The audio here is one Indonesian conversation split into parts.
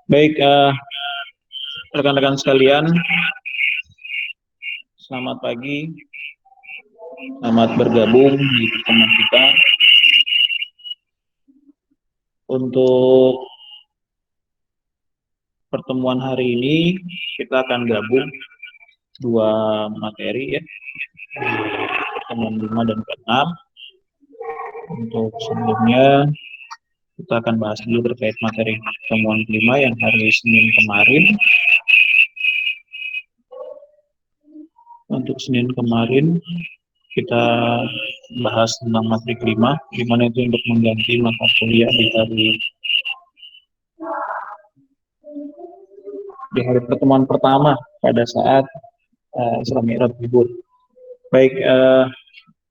Baik, rekan-rekan sekalian, selamat pagi, selamat bergabung di pertemuan kita. Untuk pertemuan hari ini, kita akan gabung dua materi ya, pertemuan 5 dan ke-6. Untuk sebelumnya, kita akan bahas dulu terkait materi pertemuan kelima yang hari Senin kemarin. Untuk Senin kemarin, kita bahas tentang materi kelima, di mana itu untuk mengganti mata kuliah di hari pertemuan pertama pada saat Isra Mi'raj libur. Baik,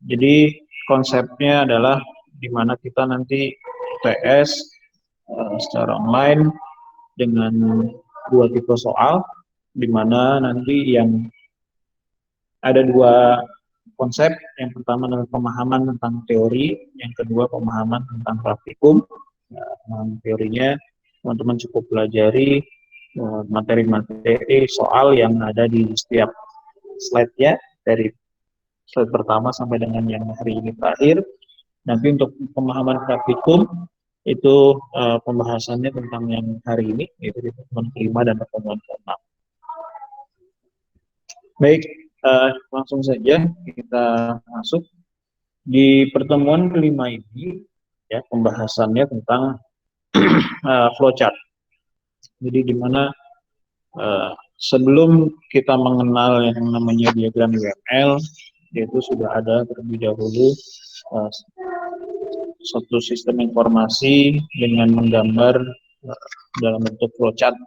jadi konsepnya adalah di mana kita nanti UTS secara online dengan dua tipe soal, di mana nanti yang ada dua konsep. Yang pertama adalah pemahaman tentang teori, yang kedua pemahaman tentang praktikum. Teorinya teman-teman cukup pelajari materi-materi soal yang ada di setiap slide-nya dari slide pertama sampai dengan yang hari ini terakhir. Nanti untuk pemahaman praktikum itu pembahasannya tentang yang hari ini, yaitu di pertemuan kelima dan pertemuan keenam. Baik, langsung saja kita masuk di pertemuan kelima ini. Ya, pembahasannya tentang flowchart. Jadi di mana sebelum kita mengenal yang namanya diagram UML, yaitu sudah ada terlebih dahulu suatu sistem informasi dengan menggambar dalam bentuk flowchart.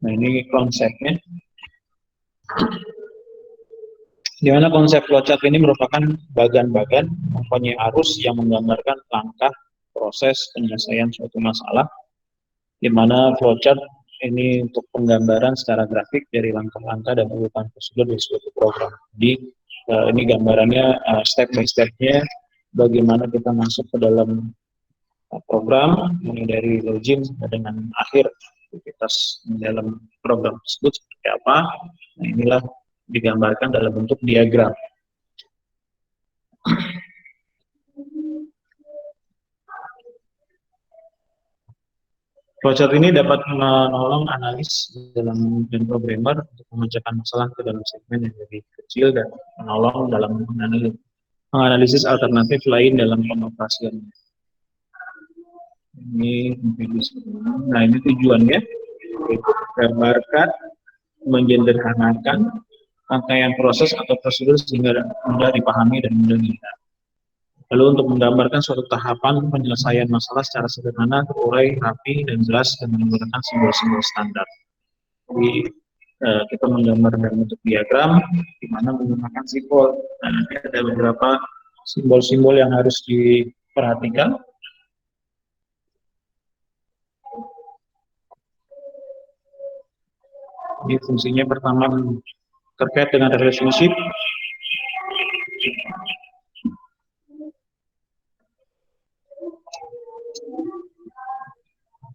Nah, ini konsepnya. Di mana konsep flowchart ini merupakan bagan-bagan mempunyai arus yang menggambarkan langkah proses penyelesaian suatu masalah, di mana flowchart ini untuk penggambaran secara grafik dari langkah-langkah dan urutan prosedur dari suatu program. Jadi ini gambarannya step by step-nya bagaimana kita masuk ke dalam program, mulai dari login dengan akhir aktivitas di dalam program tersebut seperti apa. Nah, inilah digambarkan dalam bentuk diagram. Flowchart ini dapat menolong analis dalam dan programmer untuk memecahkan masalah ke dalam segmen yang lebih kecil dan menolong dalam menganalisis alternatif lain dalam pengoperasian. Nah, ini tujuannya gambarkan, menjederhanakan rangkaian proses atau prosedur sehingga mudah dipahami dan mudah dilihat. Lalu untuk menggambarkan suatu tahapan penyelesaian masalah secara sederhana, terurai, rapi, dan jelas dengan menggunakan simbol-simbol standar. Jadi kita menggambar dalam bentuk diagram, di mana menggunakan simbol. Nah, nanti ada beberapa simbol-simbol yang harus diperhatikan. Ini fungsinya pertama terkait dengan relationship.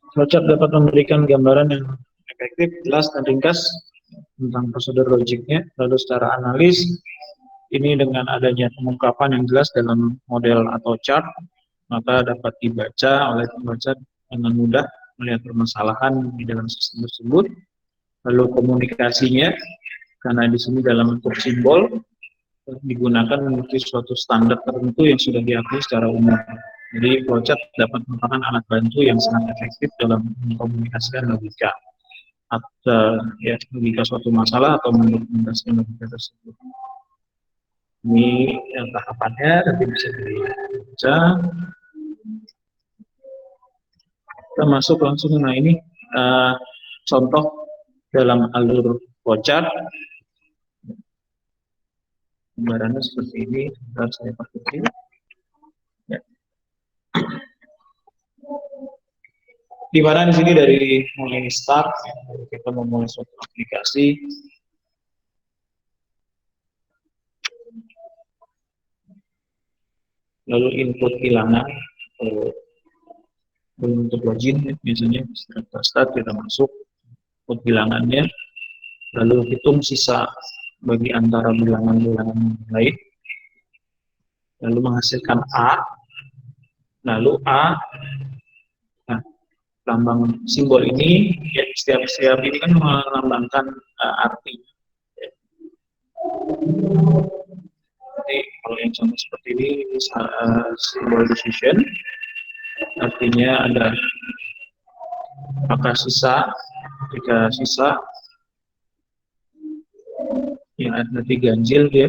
Flowchart dapat memberikan gambaran yang efektif, jelas, dan ringkas tentang prosedur logiknya. Lalu secara analis, ini dengan adanya pengungkapan yang jelas dalam model atau chart, maka dapat dibaca oleh pembaca dengan mudah melihat permasalahan di dalam sistem tersebut. Lalu komunikasinya, karena di sini dalam bentuk simbol, digunakan menuju suatu standar tertentu yang sudah diakui secara umum. Jadi flowchart dapat merupakan alat bantu yang sangat efektif dalam mengkomunikasikan logika atau ya, logika suatu masalah atau mendokumentasikan logika tersebut. Ini yang tahapannya nanti bisa dibaca. Kita masuk langsung. Nah, ini contoh dalam alur flowchart. Gambarannya seperti ini. Bentar, saya perkecil. Ya. Di mana di sini dari mulai start, kita memulai suatu aplikasi. Lalu input bilangan, bentuk login biasanya kita start, kita masuk input bilangannya, lalu hitung sisa bagi antara bilangan-bilangan lain, lalu menghasilkan A, lalu A. Nah, lambang simbol ini ya, setiap ini kan melambangkan arti. Jadi kalau yang contoh seperti ini simbol decision, artinya ada apakah sisa. Jika sisa ya nanti ganjil dia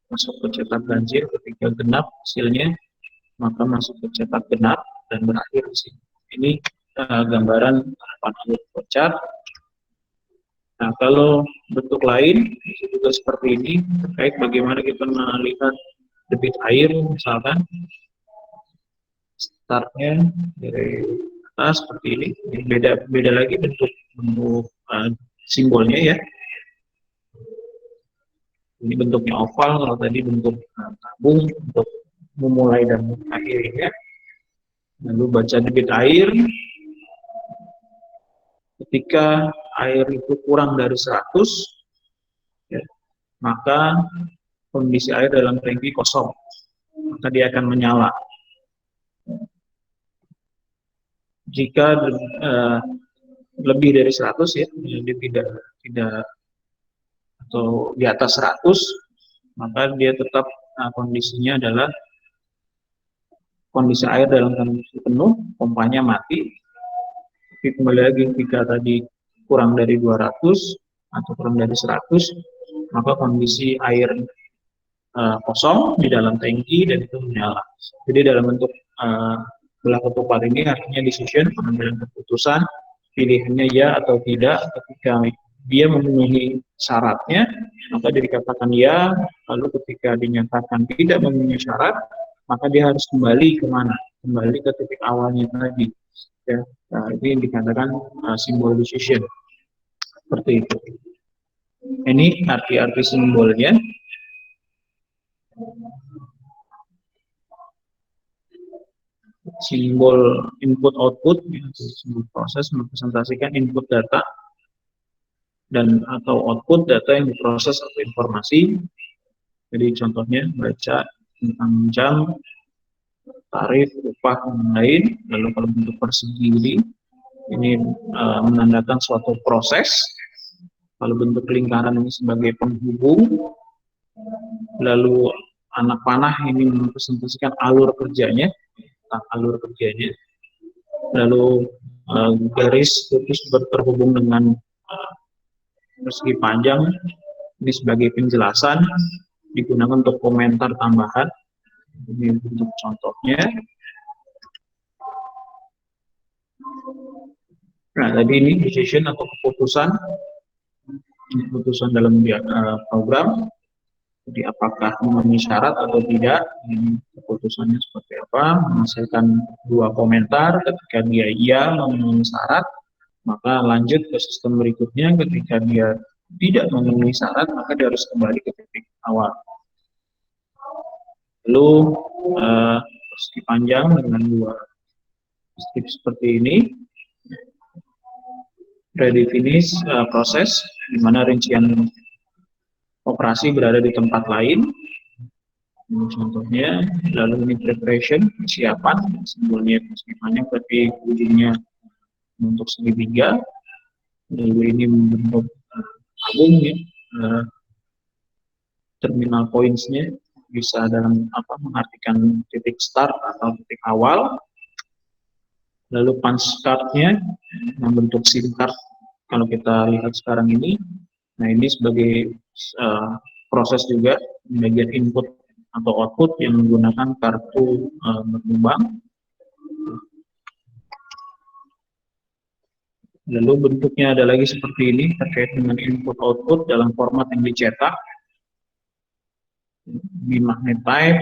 masuk ke cetak ganjil, ketika genap hasilnya maka masuk ke cetak genap dan berakhir di sini. Ini gambaran harapan alur flowchart. Nah, kalau bentuk lain itu juga seperti ini, terkait bagaimana kita melihat debit air misalkan. Startnya dari atas seperti ini, beda lagi bentuk simbolnya ya. Ini bentuknya oval, kalau tadi bentuk tabung untuk memulai dan mengakhirinya. Lalu baca debit air, ketika air itu kurang dari 100 ya, maka kondisi air dalam tangki kosong, maka dia akan menyala. Jika lebih dari 100 ya, jadi tidak atau di atas 100, maka dia tetap kondisinya adalah kondisi air dalam kondisi penuh, pompanya mati. Tapi kembali lagi, jika tadi kurang dari 200 atau kurang dari 100, maka kondisi air kosong di dalam tangki dan itu menyala. Jadi dalam bentuk belah ketupat ini artinya decision, pengambilan keputusan, pilihannya ya atau tidak. Ketika dia memenuhi syaratnya, maka dikatakan ya. Lalu ketika dinyatakan tidak memenuhi syarat, maka dia harus kembali kemana? Kembali ke titik awalnya tadi. Ya, nah, ini dikatakan simbol decision. Seperti itu. Ini arti-arti simbolnya. Simbol input output, simbol proses merepresentasikan input data dan atau output data yang diproses atau informasi. Jadi contohnya baca tentang jam, tarif, upah, dan lain. Lalu kalau bentuk persegi ini menandakan suatu proses. Kalau bentuk lingkaran ini sebagai penghubung. Lalu anak panah ini merepresentasikan alur kerjanya. Lalu garis putus terhubung dengan persegi panjang ini sebagai penjelasan, digunakan untuk komentar tambahan. Ini bentuk contohnya. Nah, tadi ini decision atau keputusan dalam program. Jadi apakah memenuhi syarat atau tidak, ini keputusannya seperti apa, menghasilkan 2 komentar. Ketika dia iya memenuhi syarat, maka lanjut ke sistem berikutnya. Ketika dia tidak memenuhi syarat, maka dia harus kembali ke titik awal. Lalu persegi panjang dengan 2 strip seperti ini. Ready finish proses, di mana rincian operasi berada di tempat lain. Ini contohnya. Lalu ini preparation, persiapan, simbolnya persegi panjang tapi ujungnya untuk segitiga. Lalu ini membentuk tabung ya, terminal points-nya bisa dalam mengartikan titik start atau titik awal. Lalu punch card-nya membentuk SIM card kalau kita lihat sekarang ini. Nah, ini sebagai proses juga bagian input atau output yang menggunakan kartu berlubang. Lalu bentuknya ada lagi seperti ini terkait dengan input output dalam format yang dicetak. Di magnet type,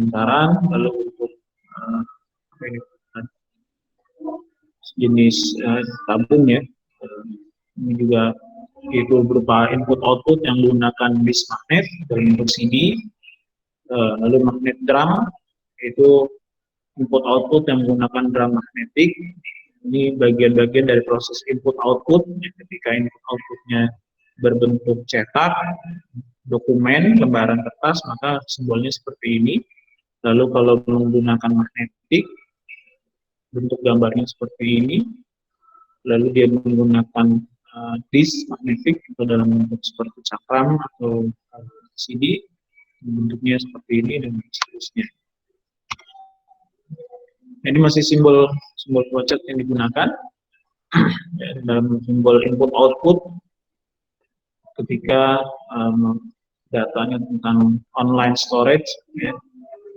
lingkaran, lalu untuk jenis tabung ya. Ini juga itu berupa input output yang menggunakan disk magnet dalam bentuk CD. Lalu magnet drum itu input output yang menggunakan drum magnetik. Ini bagian-bagian dari proses input output. Ketika input outputnya berbentuk cetak, dokumen, lembaran kertas, maka simbolnya seperti ini. Lalu kalau menggunakan magnetik, bentuk gambarnya seperti ini. Lalu dia menggunakan disk magnetik atau dalam bentuk seperti cakram atau CD, bentuknya seperti ini dan seterusnya. Ini masih simbol flowchart yang digunakan dalam simbol input output ketika datanya tentang online storage, ya,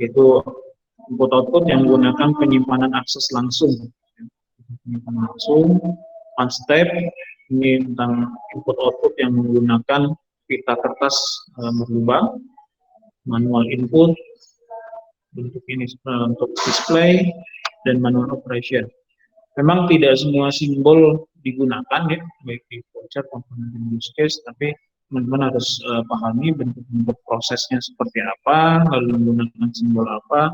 itu input output yang menggunakan penyimpanan akses langsung, penyimpanan langsung, one step. Ini tentang input output yang menggunakan pita kertas berlubang, manual input, bentuk ini untuk display, dan manual operation. Memang tidak semua simbol digunakan ya, baik di flowchart maupun di use case, tapi teman-teman harus pahami bentuk-bentuk prosesnya seperti apa, lalu menggunakan simbol apa.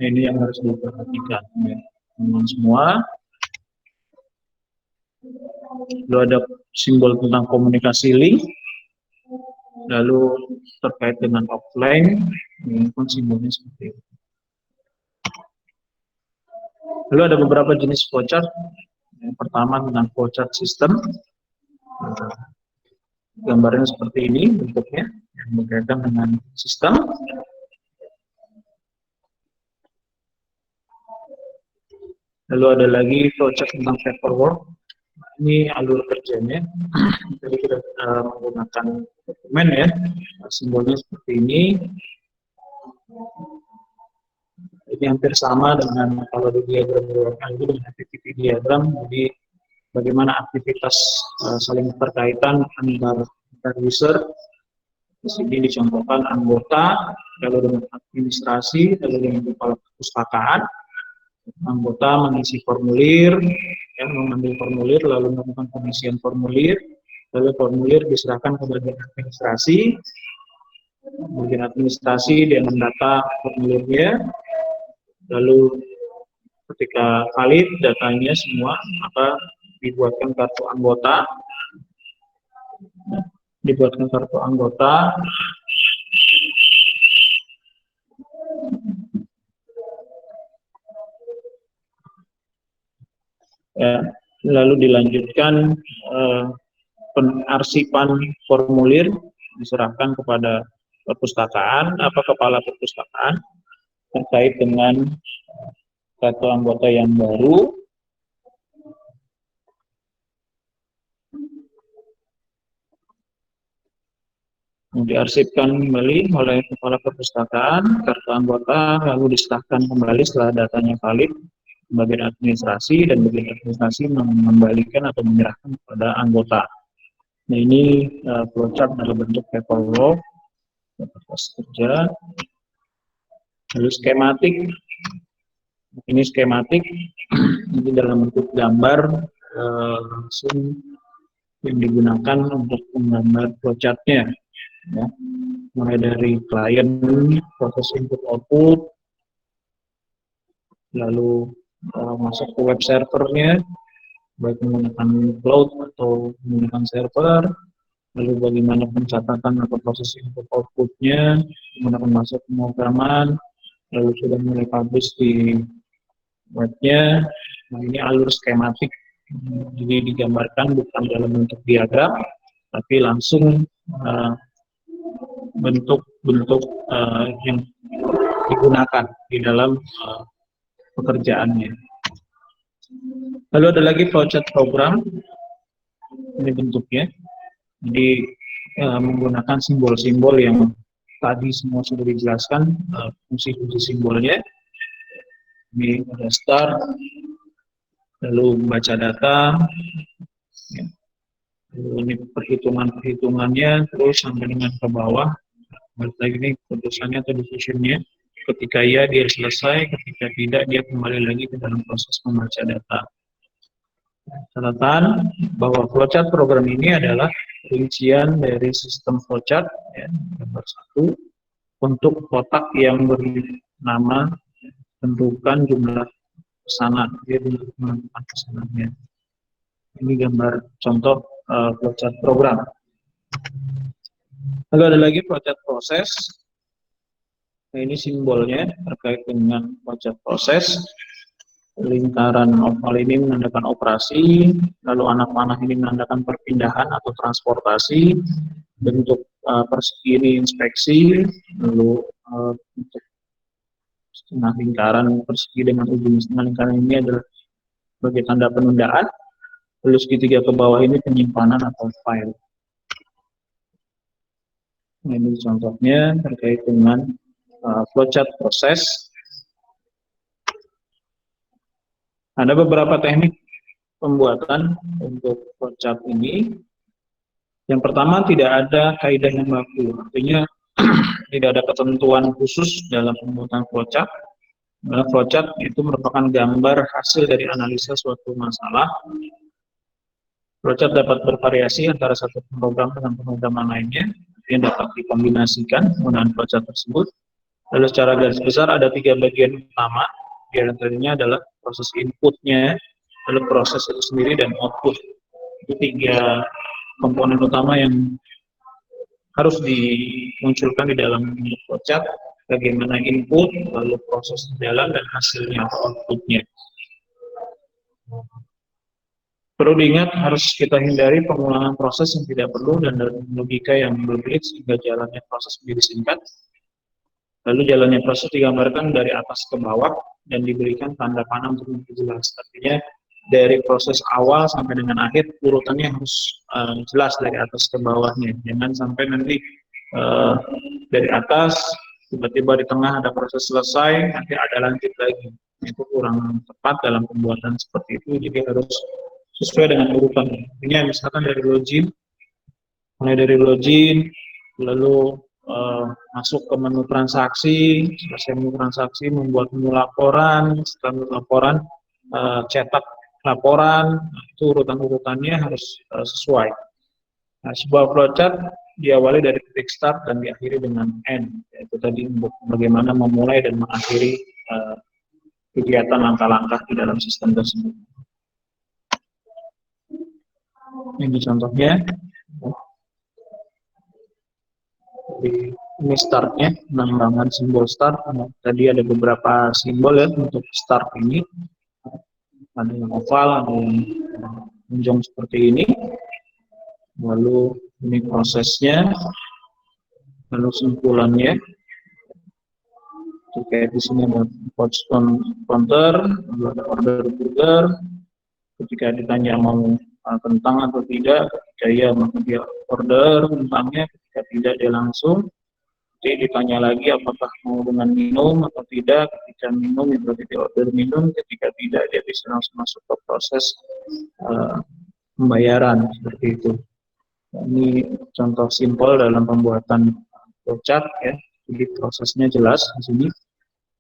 Nah, ini yang harus diperhatikan ya, teman-teman semua. Lalu ada simbol tentang komunikasi link, lalu terkait dengan offline, ini pun simbolnya seperti itu. Lalu ada beberapa jenis flowchart. Yang pertama tentang flowchart system. Gambarnya seperti ini bentuknya, yang berkaitan dengan sistem. Lalu ada lagi flowchart tentang paperwork. Ini alur kerjanya. Jadi kita menggunakan dokumen ya, simbolnya seperti ini. Ini hampir sama dengan kalau di diagram itu dengan activity diagram. Jadi bagaimana aktivitas saling berkaitan antar user. Di sini dicontohkan anggota, lalu dengan administrasi, lalu dengan kepala perpustakaan. Anggota mengisi formulir, ya, mengambil formulir, lalu melakukan pengisian formulir, lalu formulir diserahkan ke bagian administrasi. Bagian administrasi dia mendata formulirnya, lalu ketika valid datanya semua, maka dibuatkan kartu anggota. Dibuatkan kartu anggota. Ya, lalu dilanjutkan penarsipan formulir diserahkan kepada perpustakaan, kepala perpustakaan terkait dengan kartu anggota yang baru. Diarsipkan kembali oleh kepala perpustakaan, kartu anggota lalu diserahkan kembali setelah datanya valid bagian administrasi, dan bagian administrasi mengembalikan atau menyerahkan kepada anggota. Nah, ini flowchart dalam bentuk paperwork, kertas kerja. Lalu skematik. Ini skematik, ini dalam bentuk gambar langsung yang digunakan untuk menggambar flowchart-nya. Ya. Mulai dari klien, proses input output, lalu masuk ke web servernya, baik menggunakan cloud atau menggunakan server, lalu bagaimana pencatatan atau proses input outputnya, menggunakan masuk pemrograman, lalu sudah mulai publish di webnya. Nah, ini alur skematik, jadi digambarkan bukan dalam bentuk diagram, tapi langsung bentuk-bentuk yang digunakan di dalam pekerjaannya. Lalu ada lagi flowchart program, ini bentuknya, jadi menggunakan simbol-simbol yang tadi semua sudah dijelaskan, fungsi-fungsi simbolnya. Ini ada start, lalu membaca data, ya. Lalu ini perhitungannya, terus sampai dengan ke bawah, balik lagi ini keputusannya atau decision-nya. Ketika iya dia selesai, ketika tidak dia kembali lagi ke dalam proses membaca data. Catatan bahwa flowchart program ini adalah rincian dari sistem flowchart, ya, nomor 1, untuk kotak yang bernama tentukan jumlah pesanan, dia menentukan pesanannya. Ini gambar contoh flowchart program. Lalu ada lagi flowchart proses. Nah, ini simbolnya terkait dengan flowchart proses. Lingkaran oval ini menandakan operasi, lalu anak panah ini menandakan perpindahan atau transportasi, bentuk persegi ini inspeksi, lalu untuk setengah lingkaran persegi dengan ujung setengah lingkaran ini adalah sebagai tanda penundaan, lalu segitiga ke bawah ini penyimpanan atau file. Nah, ini contohnya terkait dengan flowchart proses. Ada beberapa teknik pembuatan untuk flowchart ini. Yang pertama, tidak ada kaidah yang baku, artinya tidak ada ketentuan khusus dalam pembuatan flowchart. Karena flowchart itu merupakan gambar hasil dari analisa suatu masalah. Flowchart dapat bervariasi antara satu program dengan pemrograman lainnya, yang dapat dikombinasikan menggunakan flowchart tersebut. Lalu secara garis besar ada 3 bagian utama, di antaranya adalah proses inputnya, lalu proses itu sendiri, dan output. Itu 3 komponen utama yang harus dimunculkan di dalam flowchart. Bagaimana input, lalu proses jalan, dan hasilnya atau outputnya. Perlu diingat, harus kita hindari pengulangan proses yang tidak perlu dan logika yang berbelit sehingga jalannya proses menjadi singkat. Lalu jalannya proses digambarkan dari atas ke bawah dan diberikan tanda panah untuk memperjelas. Artinya dari proses awal sampai dengan akhir urutannya harus jelas dari atas ke bawahnya. Jangan sampai nanti dari atas tiba-tiba di tengah ada proses selesai, nanti ada lanjut lagi. Itu kurang tepat dalam pembuatan seperti itu. Jadi harus sesuai dengan urutan. Artinya misalkan dari login, mulai dari login, lalu masuk ke menu transaksi, selesai menu transaksi, membuat menu laporan, setelah menu laporan, cetak laporan, itu urutan-urutannya harus sesuai. Nah, sebuah flowchart diawali dari titik start dan diakhiri dengan end, yaitu tadi bagaimana memulai dan mengakhiri kegiatan langkah-langkah di dalam sistem tersebut. Ini contohnya. Ini startnya, penambangan simbol start. Tadi ada beberapa simbol ya untuk start ini. Ada yang oval, ada yang menjong seperti ini. Lalu ini prosesnya, lalu simpulannya. Kayak di sini ada pouch counter, lalu ada order burger. Ketika ditanya mau kentang atau tidak, ketika iya maka dia order kentangnya, ketika tidak dia langsung. Jadi ditanya lagi apakah mau dengan minum atau tidak, ketika minum ya berarti dia order minum, ketika tidak dia bisa langsung masuk ke proses pembayaran seperti itu. Ini contoh simpel dalam pembuatan flowchart ya. Jadi prosesnya jelas di sini.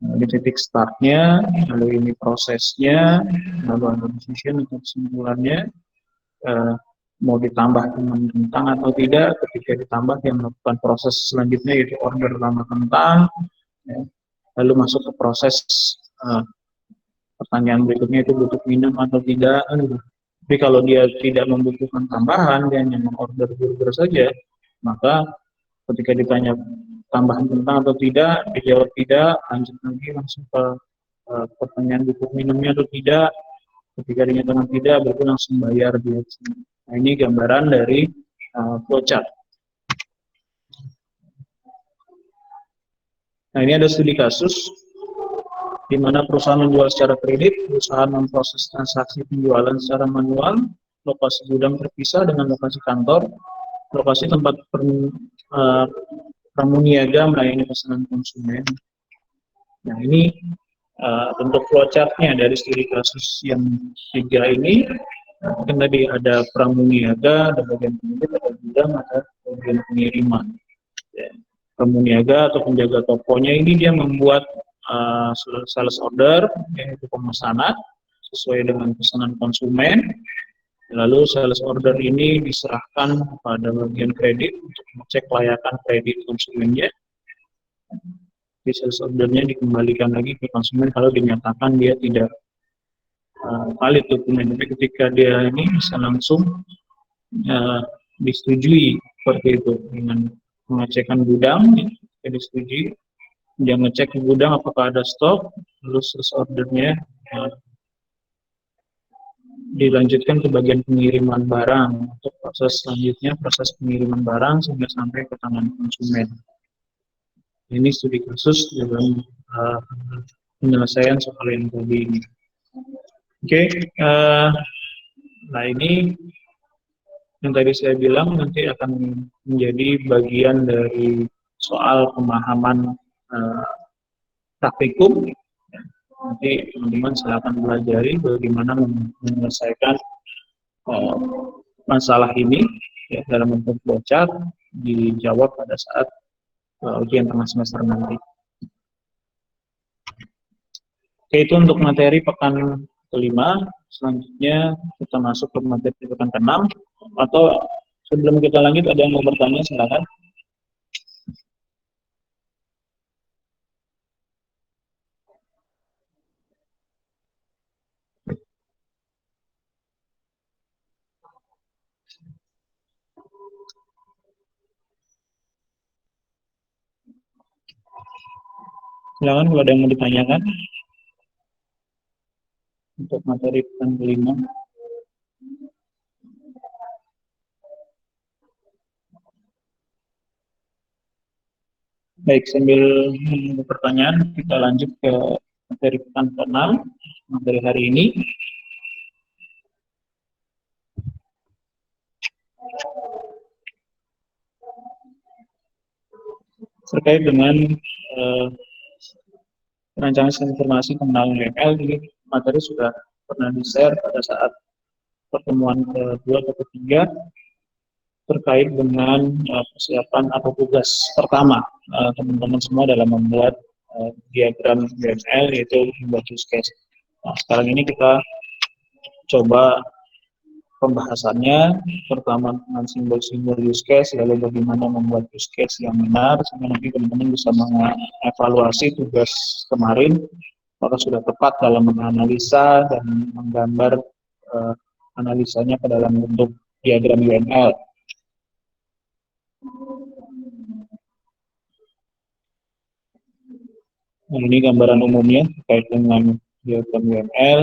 Ini titik startnya, lalu ini prosesnya, lalu ada decision atau kesimpulannya, mau ditambah dengan kentang atau tidak. Ketika ditambah dia melakukan proses selanjutnya yaitu order tambah kentang, ya. Lalu masuk ke proses pertanyaan berikutnya itu butuh minum atau tidak. Tapi kalau dia tidak membutuhkan tambahan, dia hanya mengorder burger saja, maka ketika ditanya tambahan kentang atau tidak, dijawab tidak, lanjut lagi langsung ke pertanyaan butuh minumnya atau tidak. Ketika dinyatakan tidak, berarti langsung bayar dia. Nah, ini gambaran dari flowchart. Nah, ini ada studi kasus di mana perusahaan menjual secara kredit, perusahaan memproses transaksi penjualan secara manual, lokasi gudang terpisah dengan lokasi kantor, lokasi tempat pramuniaga melayani pesanan konsumen. Nah, ini bentuk flowchartnya dari studi kasus yang 3 ini. Mungkin tadi ada pramuniaga, ada bagian penjualan, ada gudang, ada bagian pengiriman. Ya. Pramuniaga atau penjaga tokonya ini dia membuat sales order, yaitu pemesanan sesuai dengan pesanan konsumen. Lalu sales order ini diserahkan kepada bagian kredit untuk mengecek layakan kredit konsumennya. sales ordernya dikembalikan lagi ke konsumen kalau dinyatakan dia tidak valid dokumen. Tapi ketika dia ini bisa langsung disetujui seperti itu dengan pengecekan gudang, ya, disetujui, dia ngecek ke gudang apakah ada stok, lalu sales ordernya dilanjutkan ke bagian pengiriman barang. Untuk proses selanjutnya, proses pengiriman barang sehingga sampai ke tangan konsumen. Ini studi kasus dalam penyelesaian soal yang tadi ini. Oke, nah ini yang tadi saya bilang nanti akan menjadi bagian dari soal pemahaman praktikum. Nanti teman-teman silakan pelajari bagaimana menyelesaikan masalah ini ya, dalam bentuk flowchart, dijawab pada saat ujian tengah semester nanti. Oke, itu untuk materi pekan kelima. Selanjutnya kita masuk ke materi pekan ke-6. Atau sebelum kita lanjut ada yang mau bertanya, silakan. Silakan kalau ada yang mau ditanyakan untuk materi pekan kelima. Baik, sambil menunggu pertanyaan, kita lanjut ke materi pekan ke-6, materi hari ini. Terkait dengan perancangan sistem informasi pengenalan UML, ini materi sudah pernah di-share pada saat pertemuan kedua atau ketiga terkait dengan persiapan atau tugas pertama teman-teman semua dalam membuat diagram UML, yaitu membuat use case. Nah, sekarang ini kita coba pembahasannya, pertama dengan simbol-simbol use case, lalu bagaimana membuat use case yang benar, sehingga nanti teman-teman bisa mengevaluasi tugas kemarin, apakah sudah tepat dalam menganalisa dan menggambar analisanya ke dalam bentuk diagram UML. Nah, ini gambaran umumnya terkait dengan diagram UML.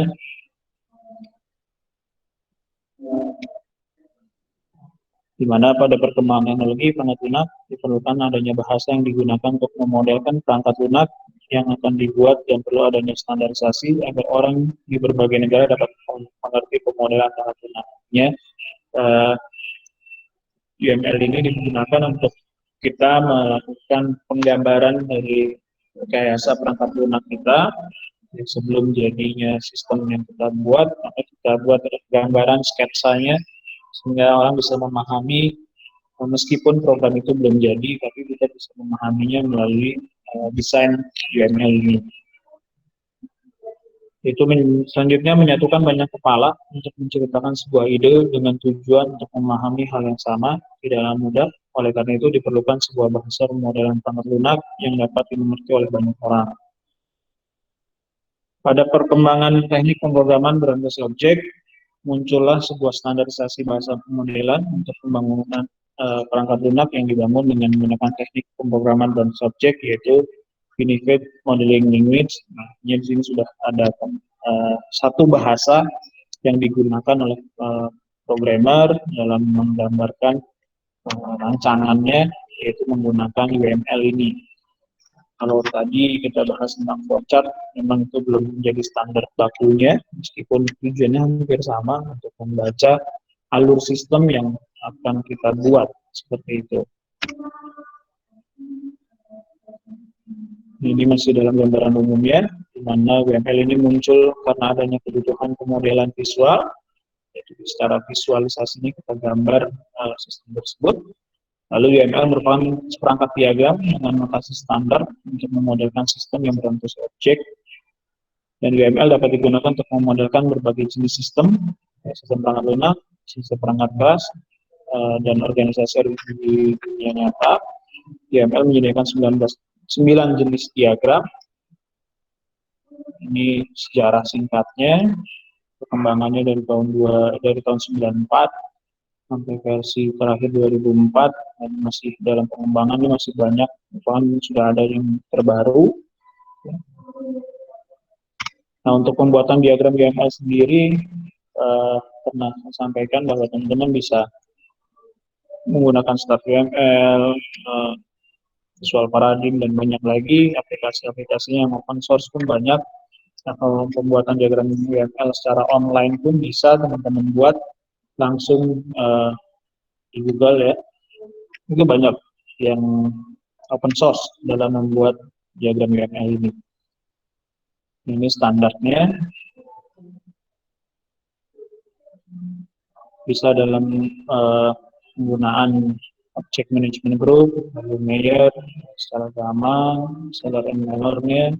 Di mana pada perkembangan teknologi perangkat lunak diperlukan adanya bahasa yang digunakan untuk memodelkan perangkat lunak yang akan dibuat dan perlu adanya standarisasi agar orang di berbagai negara dapat mengerti pemodelan perangkat lunaknya. UML ini digunakan untuk kita melakukan penggambaran dari rekayasa perangkat lunak kita. Sebelum jadinya sistem yang kita buat, maka kita buat gambaran sketsanya sehingga orang bisa memahami, meskipun program itu belum jadi, tapi kita bisa memahaminya melalui desain UML ini. Itu selanjutnya menyatukan banyak kepala untuk menceritakan sebuah ide dengan tujuan untuk memahami hal yang sama tidak mudah. Oleh karena itu diperlukan sebuah bahasa pemodelan perangkat lunak yang dapat dimengerti oleh banyak orang. Pada perkembangan teknik pemrograman berbasis objek, muncullah sebuah standarisasi bahasa pemodelan untuk pembangunan perangkat lunak yang dibangun dengan menggunakan teknik pemrograman berbasis objek, yaitu Unified Modeling Language. Nah, di sini sudah ada satu bahasa yang digunakan oleh programmer dalam menggambarkan rancangannya, yaitu menggunakan UML ini. Kalau tadi kita bahas tentang flowchart, memang itu belum menjadi standar bakunya, meskipun tujuannya hampir sama untuk membaca alur sistem yang akan kita buat, seperti itu. Ini masih dalam gambaran umumnya, di mana UML ini muncul karena adanya kebutuhan pemodelan visual, yaitu secara visualisasi ini kita gambar sistem tersebut. Lalu UML merupakan seperangkat diagram dengan notasi standar untuk memodelkan sistem yang berbentuk objek. Dan UML dapat digunakan untuk memodelkan berbagai jenis sistem, sistem perangkat lunak, sistem perangkat keras, dan organisasi di dunia nyata. UML menyediakan 9 jenis diagram. Ini sejarah singkatnya, perkembangannya dari tahun 94 sampai versi terakhir 2004, dan masih dalam pengembangan, ini masih banyak, bahkan sudah ada yang terbaru. Nah, untuk pembuatan diagram GML sendiri, pernah saya sampaikan bahwa teman-teman bisa menggunakan StartUML, Visual Paradigm, dan banyak lagi aplikasi-aplikasinya yang open source pun banyak. Nah, kalau pembuatan diagram UML secara online pun bisa teman-teman buat langsung di Google ya. Itu banyak yang open source dalam membuat diagram UML ini. Ini standarnya. Bisa dalam penggunaan Object Management Group, lalu Meyer, secara gampang, secara enroller-nya,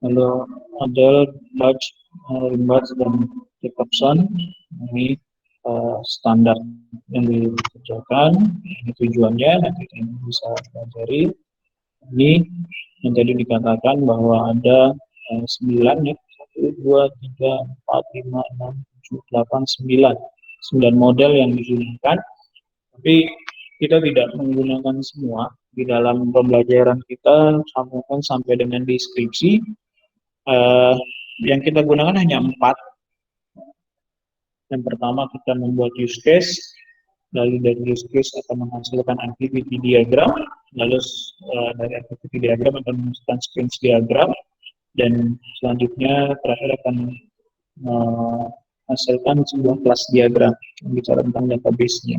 lalu Adele, Dutch, Rimbaud, dan Jacobson. Ini standar yang dikerjakan, ini tujuannya, nanti kita bisa pelajari. Ini yang tadi dikatakan bahwa ada 9 ya, 1, 2, 3, 4, 5, 6, 7, 8, 9. 9 model yang digunakan, tapi kita tidak menggunakan semua di dalam pembelajaran kita sampai dengan deskripsi. Yang kita gunakan hanya 4. Yang pertama kita membuat use case, lalu dari use case akan menghasilkan activity diagram, lalu dari activity diagram akan menghasilkan sequence diagram, dan selanjutnya terakhir akan menghasilkan sebuah kelas diagram yang bicara tentang database-nya.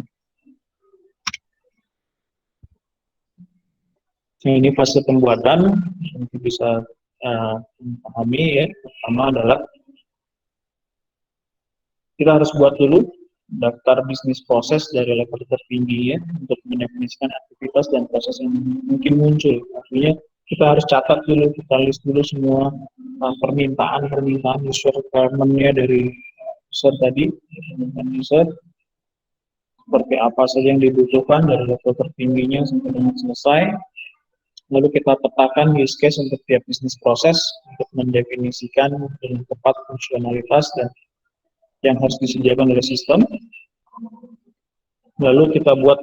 Nah, ini fase pembuatan yang bisa pahami ya. Pertama adalah kita harus buat dulu daftar bisnis proses dari level tertinggi ya, untuk mendefinisikan aktivitas dan proses yang mungkin muncul. Artinya kita harus catat dulu, kita list dulu semua permintaan user requirement-nya dari user tadi, user seperti apa saja yang dibutuhkan dari level tertingginya sampai dengan selesai. Lalu kita petakan use case untuk tiap bisnis proses untuk mendefinisikan dengan tepat fungsionalitas dan yang harus disediakan oleh sistem. Lalu kita buat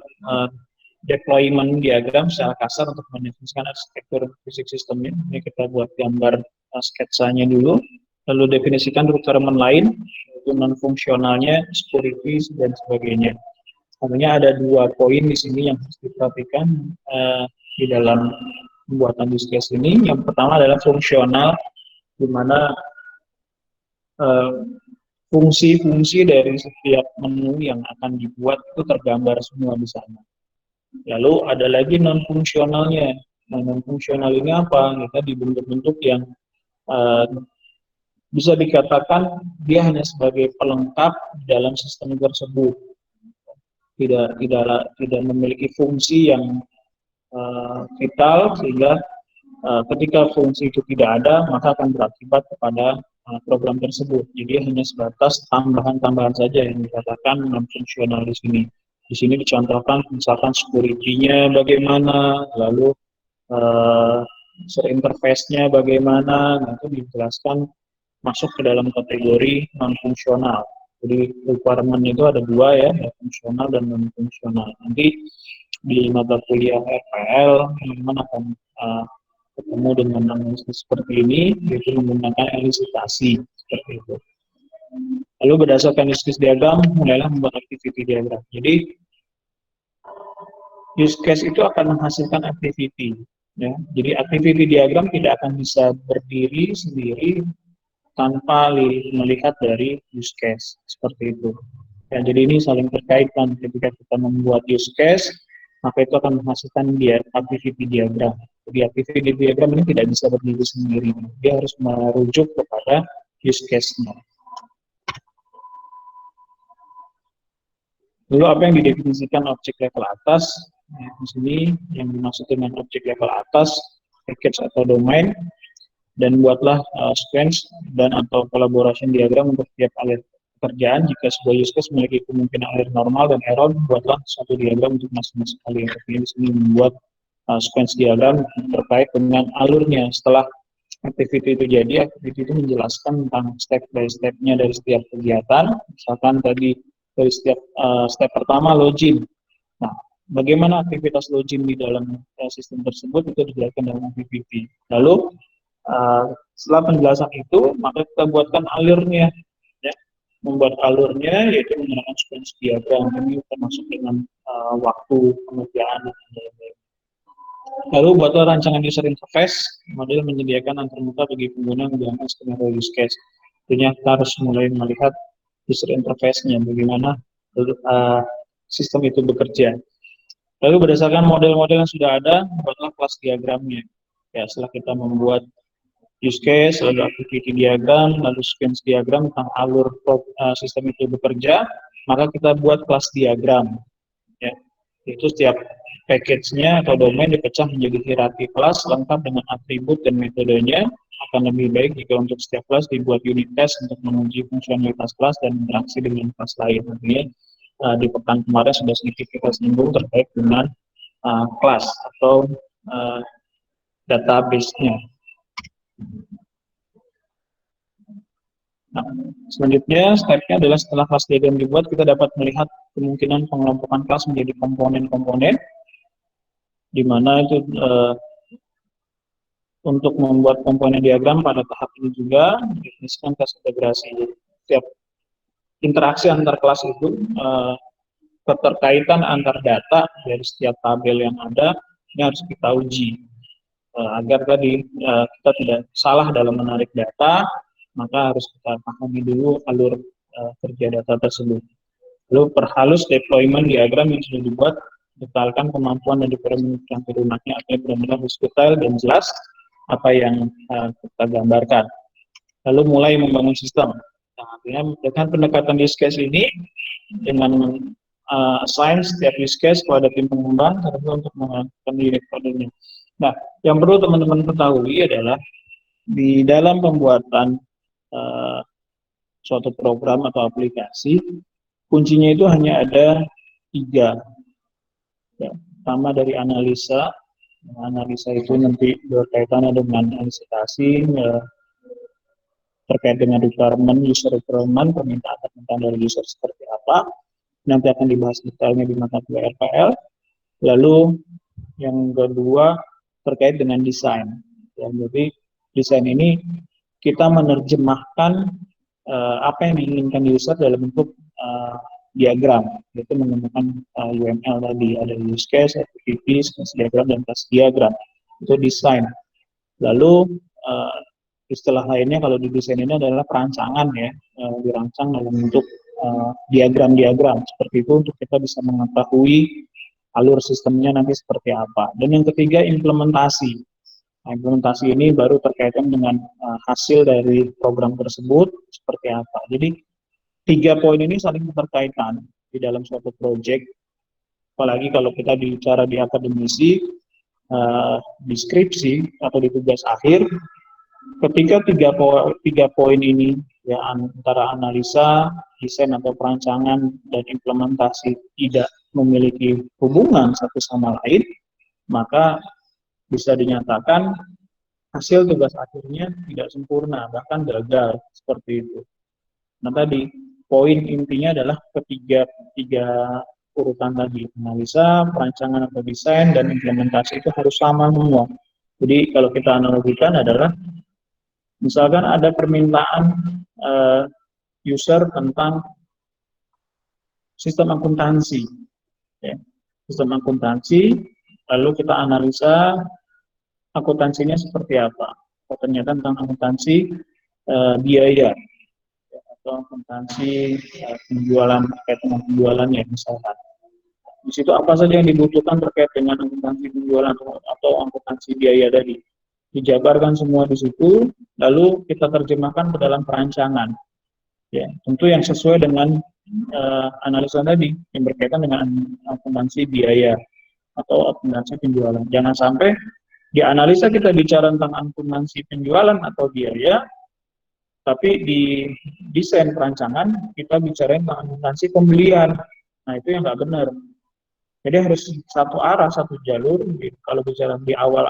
deployment diagram secara kasar untuk mendefinisikan arsitektur fisik sistemnya. Ini kita buat gambar sketsanya dulu. Lalu definisikan requirement lain, yaitu non-fungsionalnya, security, dan sebagainya. Artinya ada 2 poin di sini yang harus diperhatikan di dalam pembuatan use case ini. Yang pertama adalah fungsional, di mana fungsi-fungsi dari setiap menu yang akan dibuat itu tergambar semua di sana. Lalu ada lagi non-fungsionalnya. Nah, non-fungsional ini apa? Kita dibentuk-bentuk yang bisa dikatakan dia hanya sebagai pelengkap dalam sistem tersebut. Tidak memiliki fungsi yang vital, sehingga ketika fungsi itu tidak ada, maka akan berakibat kepada program tersebut. Jadi hanya sebatas tambahan-tambahan saja yang dikatakan non-fungsional di sini. Di sini dicontohkan misalkan security-nya bagaimana, lalu user interface-nya bagaimana, nah itu dijelaskan masuk ke dalam kategori non-fungsional. Jadi requirement itu ada 2 ya, fungsional dan non-fungsional. Nanti di mata kuliah RPL, teman-teman akan ketemu dengan analisis seperti ini, yaitu menggunakan elusitasi seperti itu. Lalu berdasarkan use case diagram, mulailah membuat activity diagram. Jadi use case itu akan menghasilkan activity. Ya. Jadi activity diagram tidak akan bisa berdiri sendiri tanpa melihat dari use case seperti itu. Ya, jadi ini saling terkaitkan. Ketika kita membuat use case, maka itu akan menghasilkan activity diagram. Jadi activity diagram ini tidak bisa berdiri sendiri. Dia harus merujuk kepada use case-nya. Lalu apa yang didefinisikan objek level atas? Nah, di sini yang dimaksud dengan objek level atas, package atau domain, dan buatlah sequence dan atau collaboration diagram untuk setiap alert pekerjaan. Jika sebuah use case memiliki kemungkinan alert normal dan error, buatlah satu diagram untuk masing-masing alert. Di sini membuat sequence diagram terkait dengan alurnya. Setelah activity itu jadi, activity itu menjelaskan tentang step by step-nya dari setiap kegiatan. Misalkan tadi dari setiap step pertama login. Nah, bagaimana aktivitas login di dalam sistem tersebut itu dijelaskan dalam activity. Lalu setelah penjelasan itu, maka kita buatkan alurnya. Ya. Membuat alurnya yaitu menggunakan sequence diagram. Ini termasuk dengan waktu pengerjaan dan lain-lain. Lalu buatlah rancangan user interface, model menyediakan antarmuka bagi pengguna menjalankan skenario use case. Tentunya kita harus mulai melihat user interface-nya, bagaimana sistem itu bekerja. Lalu berdasarkan model-model yang sudah ada, buatlah kelas diagramnya. Ya, setelah kita membuat use case, lalu activity diagram, lalu sequence diagram tentang alur sistem itu bekerja, maka kita buat kelas diagram. Ya, itu setiap package-nya atau domain dipecah menjadi hierarki kelas lengkap dengan atribut dan metodenya. Akan lebih baik jika untuk setiap kelas dibuat unit test untuk menguji fungsionalitas kelas dan interaksi dengan kelas lain. Artinya di pekan kemarin sudah sedikit kita singgung terkait dengan kelas atau database-nya. Nah, selanjutnya step-nya adalah setelah kelas diagram dibuat, kita dapat melihat kemungkinan pengelompokan kelas menjadi komponen-komponen, di mana itu untuk membuat komponen diagram pada tahap ini juga didefinisikan kelas integrasi. Setiap interaksi antar kelas itu keterkaitan antar data dari setiap tabel yang ada ini harus kita uji agar tadi kita tidak salah dalam menarik data, maka harus kita pahami dulu alur kerja data tersebut. Lalu perhalus deployment diagram yang sudah dibuat, detailkan kemampuan dan diperlukan turunannya agar benar-benar detail dan jelas apa yang kita gambarkan. Lalu mulai membangun sistem. Nah, artinya dengan pendekatan use case ini, dengan assign setiap use case kepada tim pengembang untuk melakukan direkturnya. Nah, yang perlu teman-teman ketahui adalah di dalam pembuatan suatu program atau aplikasi, kuncinya itu hanya ada 3. Ya, pertama dari analisa. Analisa itu nanti berkaitannya dengan antisipasi terkait dengan requirement, user requirement, permintaan dari user seperti apa. Nanti akan dibahas detailnya di mata kuliah RPL. Lalu yang kedua terkait dengan desain. Ya, jadi desain ini kita menerjemahkan apa yang diinginkan user dalam bentuk diagram, yaitu menggunakan UML tadi, ada use case, activity, sequence diagram, dan class diagram. Itu desain. Lalu istilah lainnya kalau di desain ini adalah perancangan ya, dirancang dalam bentuk diagram-diagram seperti itu untuk kita bisa mengetahui alur sistemnya nanti seperti apa. Dan yang ketiga implementasi. Nah, implementasi ini baru terkaitan dengan hasil dari program tersebut seperti apa. Jadi 3 poin ini saling berkaitan di dalam suatu proyek. Apalagi kalau kita bicara di akademisi, di skripsi atau di tugas akhir, ketika 3 poin ini ya antara analisa, desain atau perancangan dan implementasi tidak memiliki hubungan satu sama lain, maka bisa dinyatakan hasil tugas akhirnya tidak sempurna, bahkan gagal seperti itu. Nah tadi poin intinya adalah tiga urutan tadi, analisa, perancangan atau desain, dan implementasi itu harus sama semua. Jadi kalau kita analogikan adalah misalkan ada permintaan user tentang sistem akuntansi, ya. Sistem akuntansi, lalu kita analisa akuntansinya seperti apa. Ternyata tentang akuntansi biaya, ya, atau akuntansi penjualan, terkait dengan penjualan ya misalkan. Di situ apa saja yang dibutuhkan terkait dengan akuntansi penjualan atau akuntansi biaya tadi. Dijabarkan semua di situ, lalu kita terjemahkan ke dalam perancangan. Ya, tentu yang sesuai dengan analisa tadi yang berkaitan dengan akuntansi biaya atau akuntansi penjualan. Jangan sampai di analisa kita bicara tentang akuntansi penjualan atau biaya, tapi di desain perancangan kita bicara tentang akuntansi pembelian. Nah itu yang nggak benar. Jadi harus satu arah, satu jalur. Kalau bicara di awal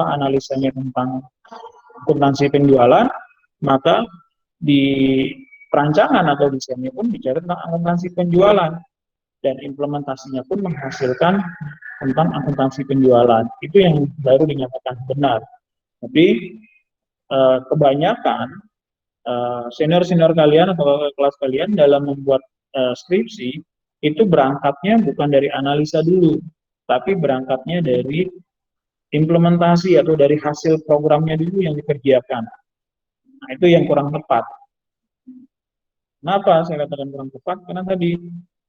analisanya tentang akuntansi penjualan, maka di perancangan atau desainnya pun bicara tentang akuntansi penjualan, dan implementasinya pun menghasilkan tentang akuntansi penjualan. Itu yang baru dinyatakan benar. Tapi kebanyakan senior-senior kalian atau kelas kalian dalam membuat skripsi itu berangkatnya bukan dari analisa dulu, tapi berangkatnya dari implementasi atau dari hasil programnya dulu yang dikerjakan. Nah, itu yang kurang tepat. Kenapa saya katakan kurang tepat? Karena tadi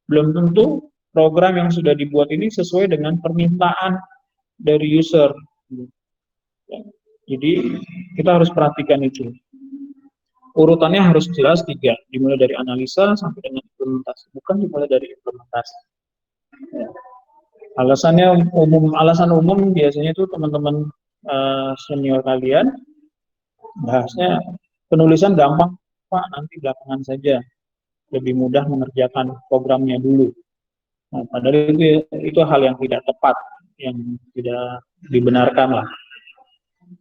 belum tentu program yang sudah dibuat ini sesuai dengan permintaan dari user. Jadi kita harus perhatikan itu. Urutannya harus jelas 3, dimulai dari analisa sampai dengan implementasi, bukan dimulai dari implementasi. Ya. Alasan umum biasanya itu teman-teman senior kalian bahasnya penulisan gampang Pak, nanti belakangan saja, lebih mudah mengerjakan programnya dulu. Nah, padahal itu hal yang tidak tepat, yang tidak dibenarkan lah.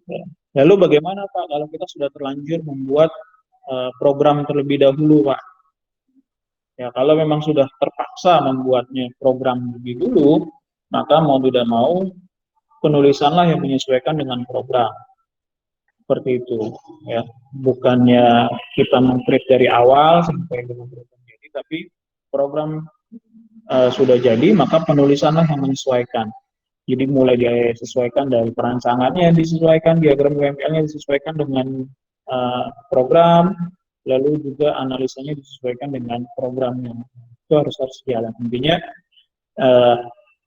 Ya. Lalu bagaimana Pak kalau kita sudah terlanjur membuat program terlebih dahulu Pak? Ya, kalau memang sudah terpaksa membuatnya program lebih dulu, maka mau tidak mau penulisanlah yang menyesuaikan dengan program. Seperti itu, ya. Bukannya kita mengkrit dari awal sampai dengan program jadi, tapi program sudah jadi, maka penulisanlah yang menyesuaikan. Jadi mulai disesuaikan dari perancangannya, disesuaikan diagram UML-nya, disesuaikan dengan program, lalu juga analisanya disesuaikan dengan programnya. Itu harus jalan. Intinya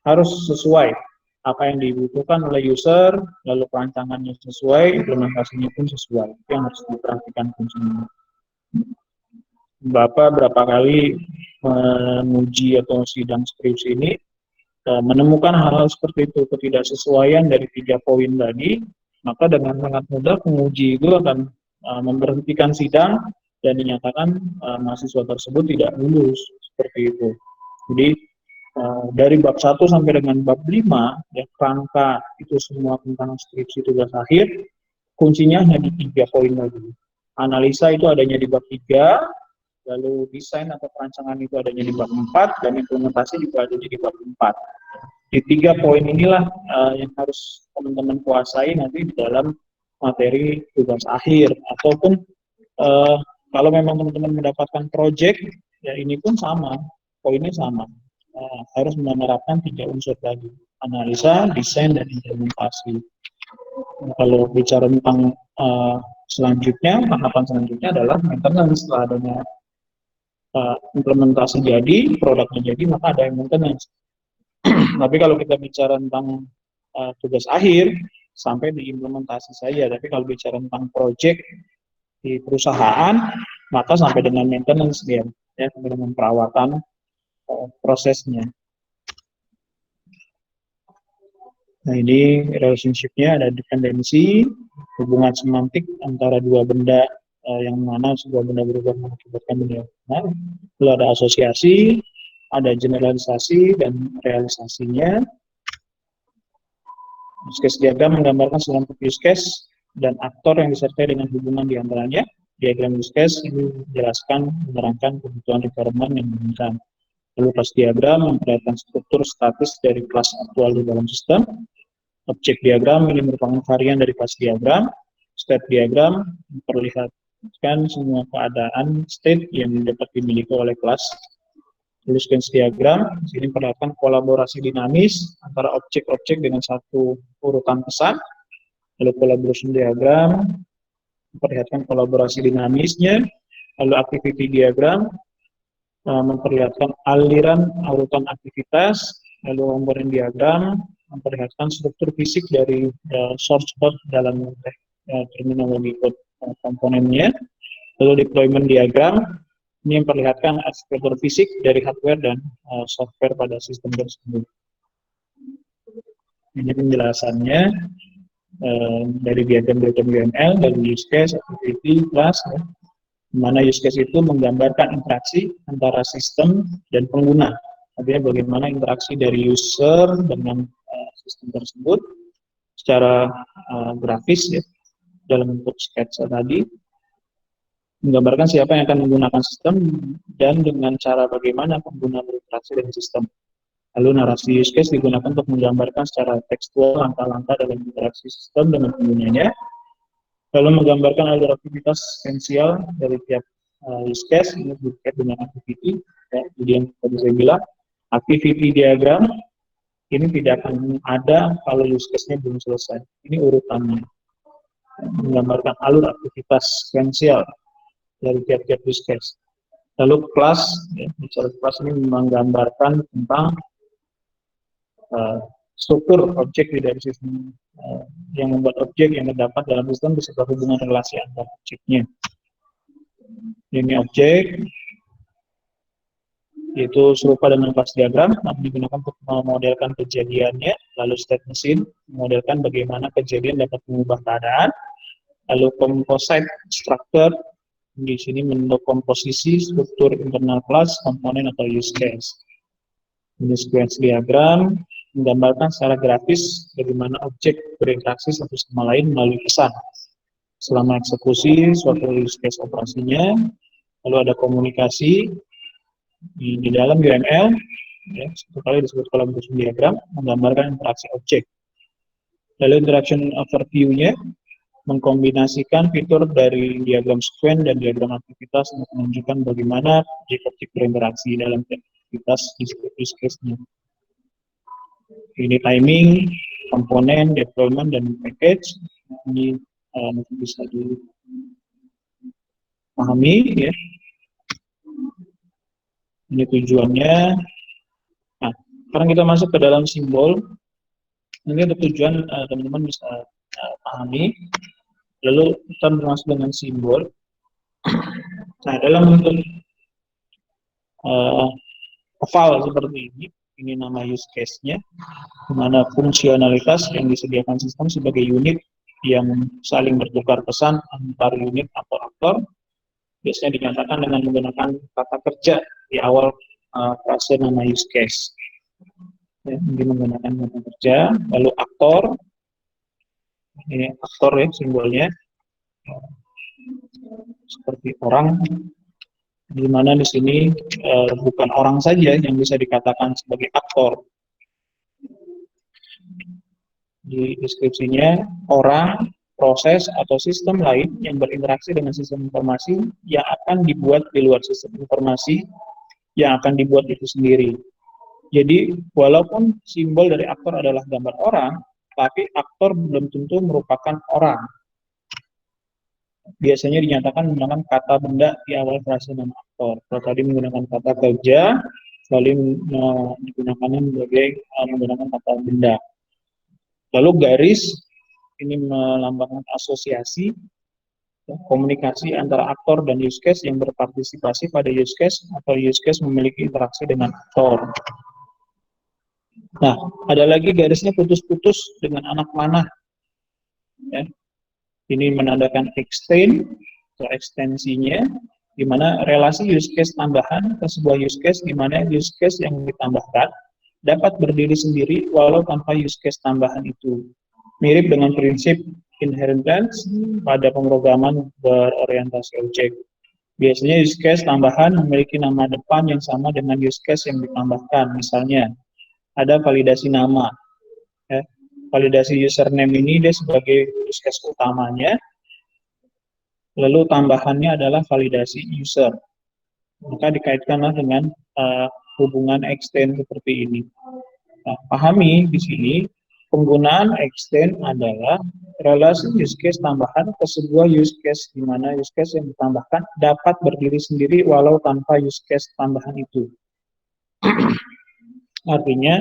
harus sesuai apa yang dibutuhkan oleh user, lalu perancangannya sesuai, implementasinya pun sesuai. Itu yang harus diperhatikan kuncinya. Bapak berapa kali menguji atau sidang skripsi ini menemukan hal-hal seperti itu, ketidaksesuaian dari 3 poin tadi, maka dengan sangat mudah penguji itu akan memberhentikan sidang dan dinyatakan mahasiswa tersebut tidak lulus, seperti itu. Jadi dari bab 1 sampai dengan bab 5, ya, rangka itu semua tentang skripsi tugas akhir, kuncinya hanya di 3 poin lagi. Analisa itu adanya di bab 3, lalu desain atau perancangan itu adanya di bab 4, dan implementasi juga adanya di bab 4. Di 3 poin inilah yang harus teman-teman kuasai nanti di dalam materi tugas akhir, ataupun kalau memang teman-teman mendapatkan project, ya ini pun sama, poinnya sama. Harus menerapkan 3 unsur tadi, analisa, desain, dan implementasi. Nah, kalau bicara tentang selanjutnya, tahapan selanjutnya adalah maintenance. Setelah adanya implementasi jadi, produknya jadi, maka ada yang maintenance. Tapi kalau kita bicara tentang tugas akhir, sampai di implementasi saja. Tapi kalau bicara tentang project di perusahaan, maka sampai dengan maintenance dia, ya, sampai dengan perawatan prosesnya. Nah, ini relationship-nya ada dependensi, hubungan semantik antara 2 benda yang mana sebuah benda berubah mengakibatkan benda yang benar. Lalu ada asosiasi, ada generalisasi, dan realisasinya. Use case diagram menggambarkan selompok use case dan aktor yang disertai dengan hubungan di antaranya. Diagram use case ini menjelaskan, menerangkan kebutuhan requirement yang diinginkan. Lalu kelas diagram memperlihatkan struktur statis dari kelas aktual di dalam sistem. Objek diagram ini merupakan varian dari kelas diagram. State diagram memperlihatkan semua keadaan state yang dapat dimiliki oleh kelas. Lalu sequence diagram, di sini memperlihatkan kolaborasi dinamis antara objek-objek dengan satu urutan pesan. Lalu collaboration diagram memperlihatkan kolaborasi dinamisnya. Lalu activity diagram memperlihatkan aliran urutan aktivitas. Lalu component diagram memperlihatkan struktur fisik dari source code dalam terminologi code komponennya. Lalu deployment diagram ini memperlihatkan struktur fisik dari hardware dan software pada sistem tersebut. Ini penjelasannya dari diagram UML, dari use case, activity, class, ya, di mana use case itu menggambarkan interaksi antara sistem dan pengguna. Artinya bagaimana interaksi dari user dengan sistem tersebut secara grafis ya, dalam bentuk sketsa tadi, menggambarkan siapa yang akan menggunakan sistem dan dengan cara bagaimana pengguna berinteraksi dengan sistem. Lalu narasi use case digunakan untuk menggambarkan secara tekstual langkah-langkah dalam interaksi sistem dengan penggunanya, lalu menggambarkan alur aktivitas esensial dari tiap use case, ini berkait dengan activity, ya, jadi yang tadi saya bilang, activity diagram, ini tidak akan ada kalau use case-nya belum selesai. Ini urutannya, menggambarkan alur aktivitas esensial dari tiap-tiap use case. Lalu kelas, ya, bicara kelas ini menggambarkan tentang struktur objek di dalam sistem, yang membuat objek yang terdapat dalam sistem beserta hubungan relasi antar objeknya. Ini objek itu serupa dengan kelas diagram, namun digunakan untuk memodelkan kejadiannya. Lalu state machine memodelkan bagaimana kejadian dapat mengubah keadaan. Lalu composite structure di sini membentuk komposisi struktur internal kelas, komponen atau use case. Ini sequence diagram menggambarkan secara grafis bagaimana objek berinteraksi satu sama lain melalui pesan selama eksekusi suatu use case operasinya. Lalu ada komunikasi di dalam UML, ya, satu kali disebut kolom khusus diagram, menggambarkan interaksi objek. Lalu interaction overview-nya mengkombinasikan fitur dari diagram sequence dan diagram aktivitas untuk menunjukkan bagaimana objek-objek berinteraksi dalam aktivitas use case-nya. Ini timing, komponen, deployment, dan package. Ini bisa dipahami, ya. Ini tujuannya. Nah, sekarang kita masuk ke dalam simbol. Ini ada tujuan teman-teman bisa pahami. Lalu kita masuk dengan simbol. Nah, dalam bentuk oval seperti ini nama use case-nya, di mana fungsionalitas yang disediakan sistem sebagai unit yang saling bertukar pesan antar unit atau aktor, biasanya dinyatakan dengan menggunakan kata kerja di awal frase nama use case. Ya, ini menggunakan kata kerja. Lalu aktor, ini aktor ya simbolnya, seperti orang, di mana di sini bukan orang saja yang bisa dikatakan sebagai aktor. Di deskripsinya, orang, proses, atau sistem lain yang berinteraksi dengan sistem informasi yang akan dibuat di luar sistem informasi yang akan dibuat itu sendiri. Jadi, walaupun simbol dari aktor adalah gambar orang, tapi aktor belum tentu merupakan orang. Biasanya dinyatakan menggunakan kata benda di awal frase nama aktor. Kalau tadi menggunakan kata kerja, lalu digunakannya menggunakan kata benda. Lalu garis ini melambangkan asosiasi, komunikasi antara aktor dan use case yang berpartisipasi pada use case atau use case memiliki interaksi dengan aktor. Nah, ada lagi garisnya putus-putus dengan anak panah. Ya. Ini menandakan extend atau ekstensinya, di mana relasi use case tambahan ke sebuah use case, di mana use case yang ditambahkan dapat berdiri sendiri walau tanpa use case tambahan itu. Mirip dengan prinsip inheritance pada pemrograman berorientasi objek. Biasanya use case tambahan memiliki nama depan yang sama dengan use case yang ditambahkan. Misalnya, ada validasi nama. Ya. Validasi username ini dia sebagai use case utamanya, lalu tambahannya adalah validasi user. Maka dikaitkanlah dengan hubungan extend seperti ini. Nah, pahami di sini penggunaan extend adalah relasi use case tambahan ke sebuah use case di mana use case yang ditambahkan dapat berdiri sendiri walau tanpa use case tambahan itu. Artinya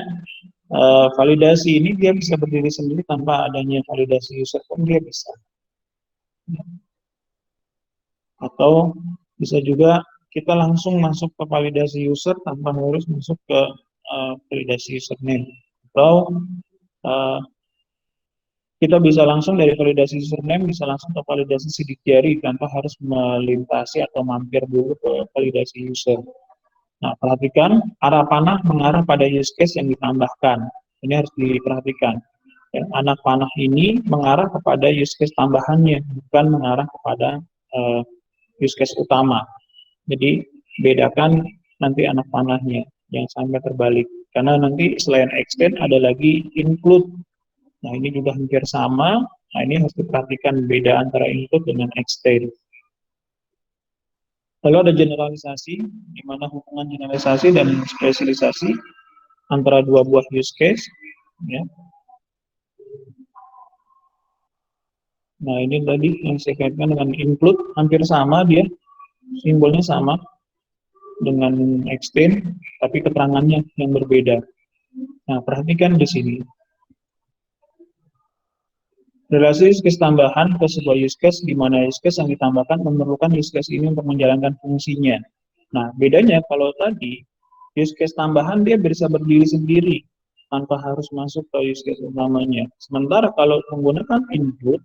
validasi ini dia bisa berdiri sendiri tanpa adanya validasi user pun dia bisa. Atau bisa juga kita langsung masuk ke validasi user tanpa harus masuk ke validasi username. Atau kita bisa langsung dari validasi username bisa langsung ke validasi sidik jari tanpa harus melintasi atau mampir dulu ke validasi user. Nah, perhatikan arah panah mengarah pada use case yang ditambahkan. Ini harus diperhatikan. Ya, anak panah ini mengarah kepada use case tambahannya, bukan mengarah kepada use case utama. Jadi, bedakan nanti anak panahnya, yang sampai terbalik. Karena nanti selain extend, ada lagi include. Nah, ini juga hampir sama. Nah, ini harus diperhatikan beda antara include dengan extend. Lalu ada generalisasi, di mana hubungan generalisasi dan spesialisasi antara dua buah use case. Ya. Nah, ini tadi yang saya kaitkan dengan include, hampir sama dia, simbolnya sama dengan extend, tapi keterangannya yang berbeda. Nah, perhatikan di sini. Relasi use case tambahan ke sebuah use case, di mana use case yang ditambahkan memerlukan use case ini untuk menjalankan fungsinya. Nah, bedanya kalau tadi, use case tambahan dia bisa berdiri sendiri, tanpa harus masuk ke use case utamanya. Sementara kalau menggunakan include,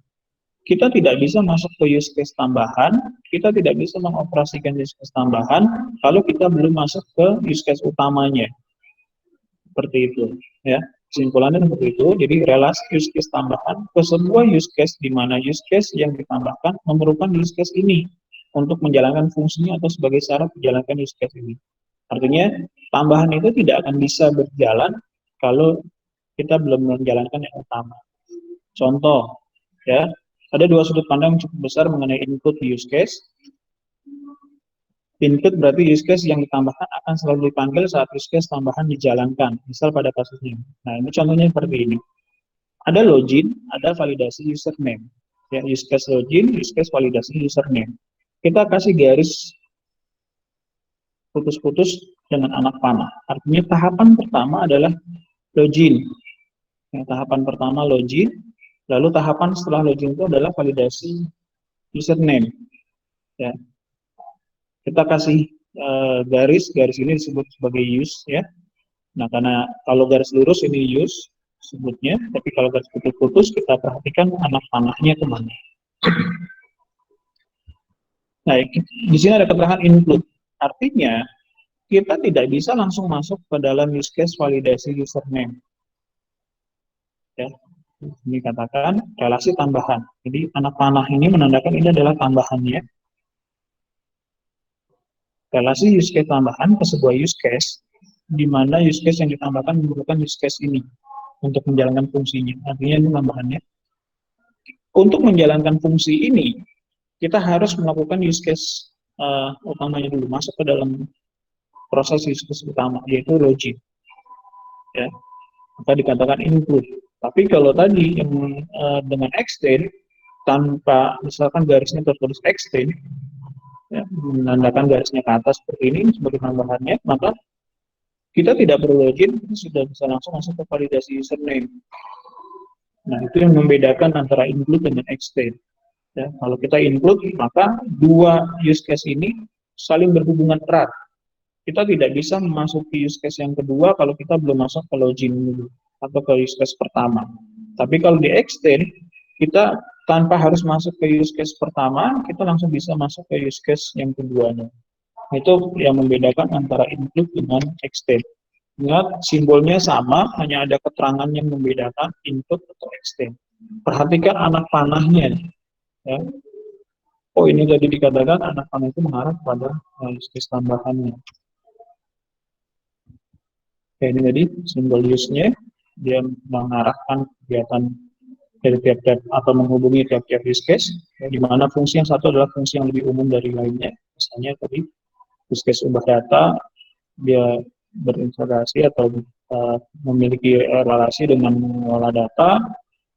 kita tidak bisa masuk ke use case tambahan, kita tidak bisa mengoperasikan use case tambahan, kalau kita belum masuk ke use case utamanya. Seperti itu, ya. Kesimpulannya seperti itu, jadi relasi use case tambahan ke sebuah use case di mana use case yang ditambahkan memerlukan use case ini untuk menjalankan fungsinya atau sebagai syarat menjalankan use case ini. Artinya, tambahan itu tidak akan bisa berjalan kalau kita belum menjalankan yang utama. Contoh, ya, ada dua sudut pandang yang cukup besar mengenai input use case. Input berarti use case yang ditambahkan akan selalu dipanggil saat use case tambahan dijalankan, misal pada kasus ini. Nah, ini contohnya seperti ini. Ada login, ada validasi username. Ya, use case login, use case validasi username. Kita kasih garis putus-putus dengan anak panah. Artinya tahapan pertama adalah login. Ya, tahapan pertama login, lalu tahapan setelah login itu adalah validasi username. Ya, kita kasih garis ini disebut sebagai use, ya. Nah, karena kalau garis lurus ini use sebutnya, tapi kalau garis putus-putus kita perhatikan anak panahnya kemana. Nah, di sini ada keterangan include. Artinya, kita tidak bisa langsung masuk ke dalam use case validasi username. Ya, ini katakan relasi tambahan. Jadi, anak panah ini menandakan ini adalah tambahannya. Relasi use case tambahan ke sebuah use case, di mana use case yang ditambahkan memerlukan use case ini untuk menjalankan fungsinya. Artinya ini tambahannya. Untuk menjalankan fungsi ini, kita harus melakukan use case utamanya dulu, masuk ke dalam proses use case utama, yaitu login. Ya, maka dikatakan include. Tapi kalau tadi yang dengan extend, tanpa misalkan garisnya tertulis extend, ya, menandakan garisnya ke atas seperti ini sebagai tambahannya, maka kita tidak perlu login, kita sudah bisa langsung masuk ke validasi username. Nah, itu yang membedakan antara include dengan extend. Ya, kalau kita include, maka dua use case ini saling berhubungan erat. Kita tidak bisa memasuki use case yang kedua kalau kita belum masuk ke login dulu atau ke use case pertama. Tapi kalau di extend, kita tanpa harus masuk ke use case pertama, kita langsung bisa masuk ke use case yang keduanya. Itu yang membedakan antara include dengan extend. Ingat, simbolnya sama, hanya ada keterangan yang membedakan input atau extend. Perhatikan anak panahnya. Ya. Oh, ini jadi dikatakan anak panah itu mengarah pada use case tambahannya. Oke, ini tadi simbol use-nya, dia mengarahkan kegiatan dari tiap-tiap atau menghubungi tiap-tiap use case, ya, di mana fungsi yang satu adalah fungsi yang lebih umum dari lainnya. Misalnya tadi use case ubah data, dia berintegrasi atau memiliki relasi dengan mengelola data,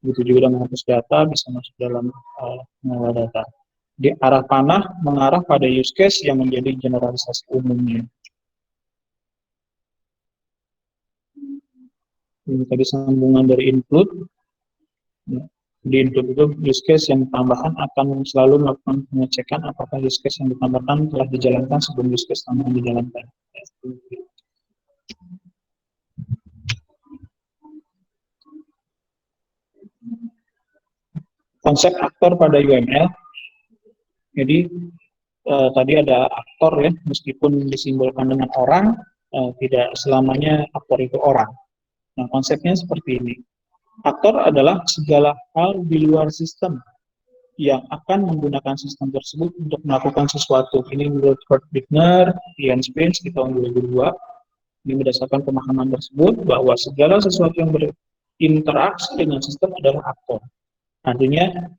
begitu juga dengan menghapus data, bisa masuk dalam mengelola data. Di arah panah mengarah pada use case yang menjadi generalisasi umumnya. Ini tadi sambungan dari include. Di include itu use case yang tambahan akan selalu melakukan pengecekan apakah use case yang ditambahkan telah dijalankan sebelum use case tambahan dijalankan. Konsep aktor pada UML. Jadi tadi ada aktor ya, meskipun disimbolkan dengan orang, tidak selamanya aktor itu orang. Nah, konsepnya seperti ini. Aktor adalah segala hal di luar sistem yang akan menggunakan sistem tersebut untuk melakukan sesuatu. Ini menurut Kurt Wigner, Ian Spence di tahun 2002. Ini berdasarkan pemahaman tersebut bahwa segala sesuatu yang berinteraksi dengan sistem adalah aktor. Artinya,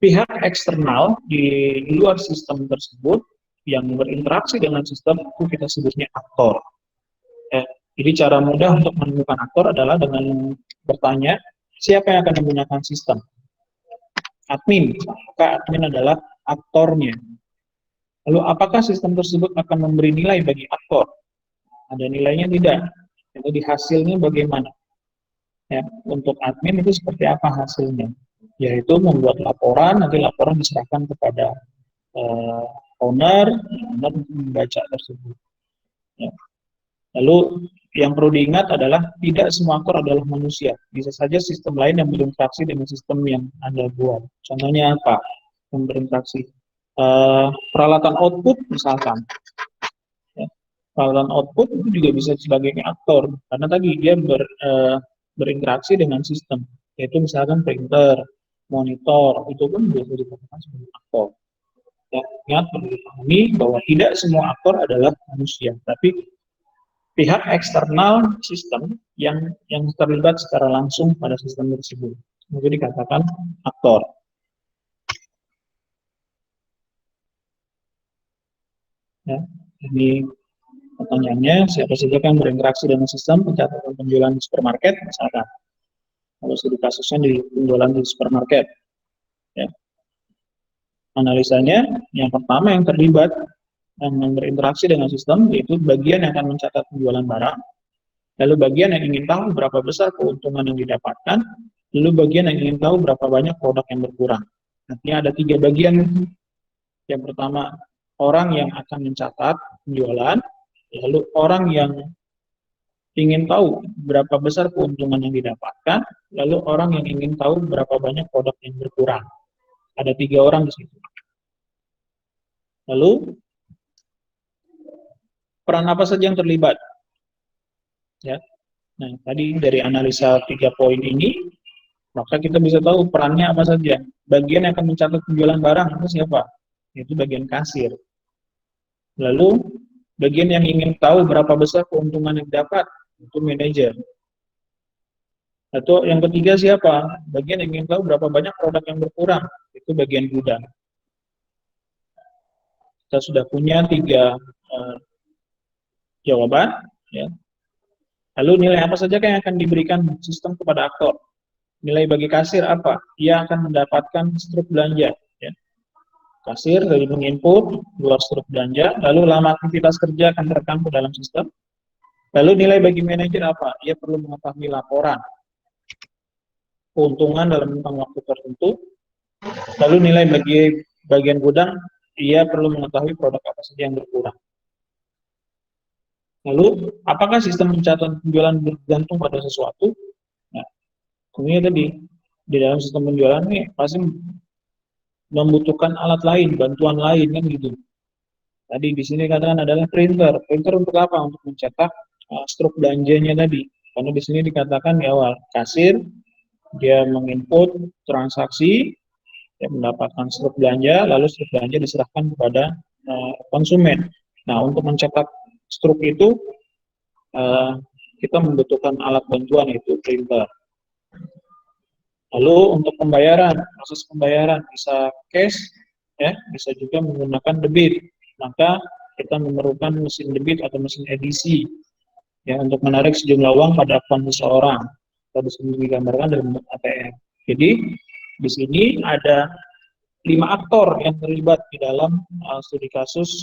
pihak eksternal di luar sistem tersebut yang berinteraksi dengan sistem itu kita sebutnya aktor. Jadi cara mudah untuk menemukan aktor adalah dengan bertanya, siapa yang akan menggunakan sistem? Admin, maka admin adalah aktornya. Lalu apakah sistem tersebut akan memberi nilai bagi aktor? Ada nilainya tidak? Jadi hasilnya bagaimana? Ya, untuk admin itu seperti apa hasilnya? Yaitu membuat laporan, nanti laporan diserahkan kepada owner untuk membaca tersebut. Ya. Lalu yang perlu diingat adalah tidak semua aktor adalah manusia. Bisa saja sistem lain yang berinteraksi dengan sistem yang Anda buat. Contohnya apa? Yang berinteraksi. Peralatan output misalkan. Ya. Peralatan output itu juga bisa sebagai aktor. Karena tadi dia berinteraksi dengan sistem. Yaitu misalkan printer, monitor, itu pun bisa dikatakan sebagai aktor. Ya, ingat perlu dipahami bahwa tidak semua aktor adalah manusia. Tapi pihak eksternal sistem yang terlibat secara langsung pada sistem tersebut. Itu dikatakan aktor. Ya, ini pertanyaannya, siapa saja yang berinteraksi dengan sistem pencatatan penjualan di supermarket, misalkan. Kalau studi kasusnya di penjualan di supermarket. Ya. Analisanya, yang pertama yang terlibat yang berinteraksi dengan sistem, yaitu bagian yang akan mencatat penjualan barang, lalu bagian yang ingin tahu berapa besar keuntungan yang didapatkan, lalu bagian yang ingin tahu berapa banyak produk yang berkurang. Artinya ada 3 bagian. Yang pertama, orang yang akan mencatat penjualan, lalu orang yang ingin tahu berapa besar keuntungan yang didapatkan, lalu orang yang ingin tahu berapa banyak produk yang berkurang. Ada 3 orang di situ. Lalu, peran apa saja yang terlibat? Ya. Nah, tadi dari analisa 3 poin ini, maka kita bisa tahu perannya apa saja. Bagian yang akan mencatat penjualan barang itu siapa? Itu bagian kasir. Lalu, bagian yang ingin tahu berapa besar keuntungan yang didapat, itu manajer. Atau yang ketiga siapa? Bagian yang ingin tahu berapa banyak produk yang berkurang, itu bagian gudang. Kita sudah punya 3 jawaban. Ya. Lalu nilai apa saja yang akan diberikan sistem kepada aktor? Nilai bagi kasir apa? Ia akan mendapatkan struk belanja. Ya. Kasir dari menginput luar struk belanja, lalu lama aktivitas kerja akan terekam ke dalam sistem. Lalu nilai bagi manajer apa? Ia perlu mengetahui laporan keuntungan dalam rentang waktu tertentu. Lalu nilai bagi bagian gudang, ia perlu mengetahui produk apa saja yang berkurang. Lalu, apakah sistem pencatatan penjualan bergantung pada sesuatu? Nah, tentunya tadi, di dalam sistem penjualan ini pasti membutuhkan alat lain, bantuan lain, kan gitu. Tadi di sini katakan adalah printer. Printer untuk apa? Untuk mencetak struk belanjanya tadi. Karena di sini dikatakan di awal, kasir, dia menginput transaksi, dia mendapatkan struk belanja, lalu struk belanja diserahkan kepada konsumen. Nah, untuk mencetak struk itu, kita membutuhkan alat bantuan, yaitu printer. Lalu untuk pembayaran, proses pembayaran bisa cash, ya, bisa juga menggunakan debit. Maka kita memerlukan mesin debit atau mesin edisi, ya, untuk menarik sejumlah uang pada akun seseorang. Atau di sini digambarkan dalam bentuk ATM. Jadi di sini ada 5 aktor yang terlibat di dalam studi kasus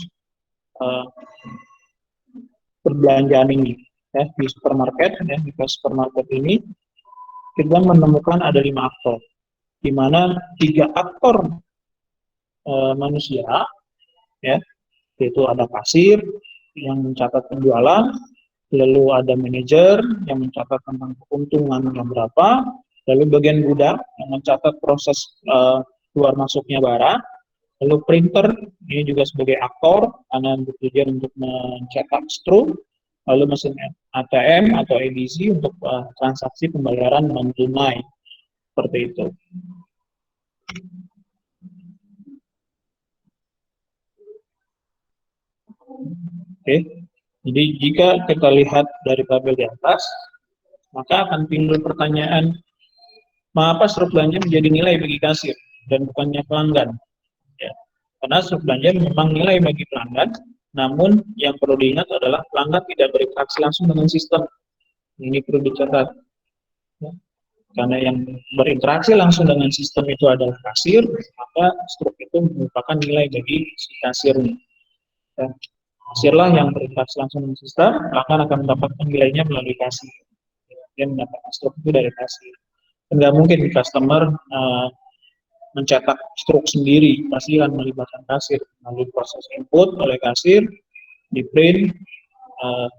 perbelanjaan ini. Ya, di supermarket, ya, di supermarket ini kita menemukan ada 5 aktor, di mana 3 aktor manusia, ya, yaitu ada kasir yang mencatat penjualan, lalu ada manajer yang mencatat tentang keuntungan yang berapa, lalu bagian gudang yang mencatat proses keluar masuknya barang, Lalu printer ini juga sebagai aktor karena bertujuan untuk mencetak struk. Lalu mesin ATM atau EDC untuk transaksi pembayaran non tunai seperti itu. Oke, jadi jika kita lihat dari tabel di atas, maka akan timbul pertanyaan, mengapa struk belanja menjadi nilai bagi kasir dan bukannya pelanggan? Ya, karena struk belanja memang nilai bagi pelanggan, namun yang perlu diingat adalah pelanggan tidak berinteraksi langsung dengan sistem. Ini perlu dicatat. Ya. Karena yang berinteraksi langsung dengan sistem itu adalah kasir, maka struk itu merupakan nilai bagi si kasirnya. Ya. Kasirlah yang berinteraksi langsung dengan sistem, pelanggan akan mendapatkan nilainya melalui kasir. Dia mendapatkan struk itu dari kasir. Enggak mungkin customer mencetak struk sendiri, pasti akan melibatkan kasir. Melalui proses input oleh kasir, di print,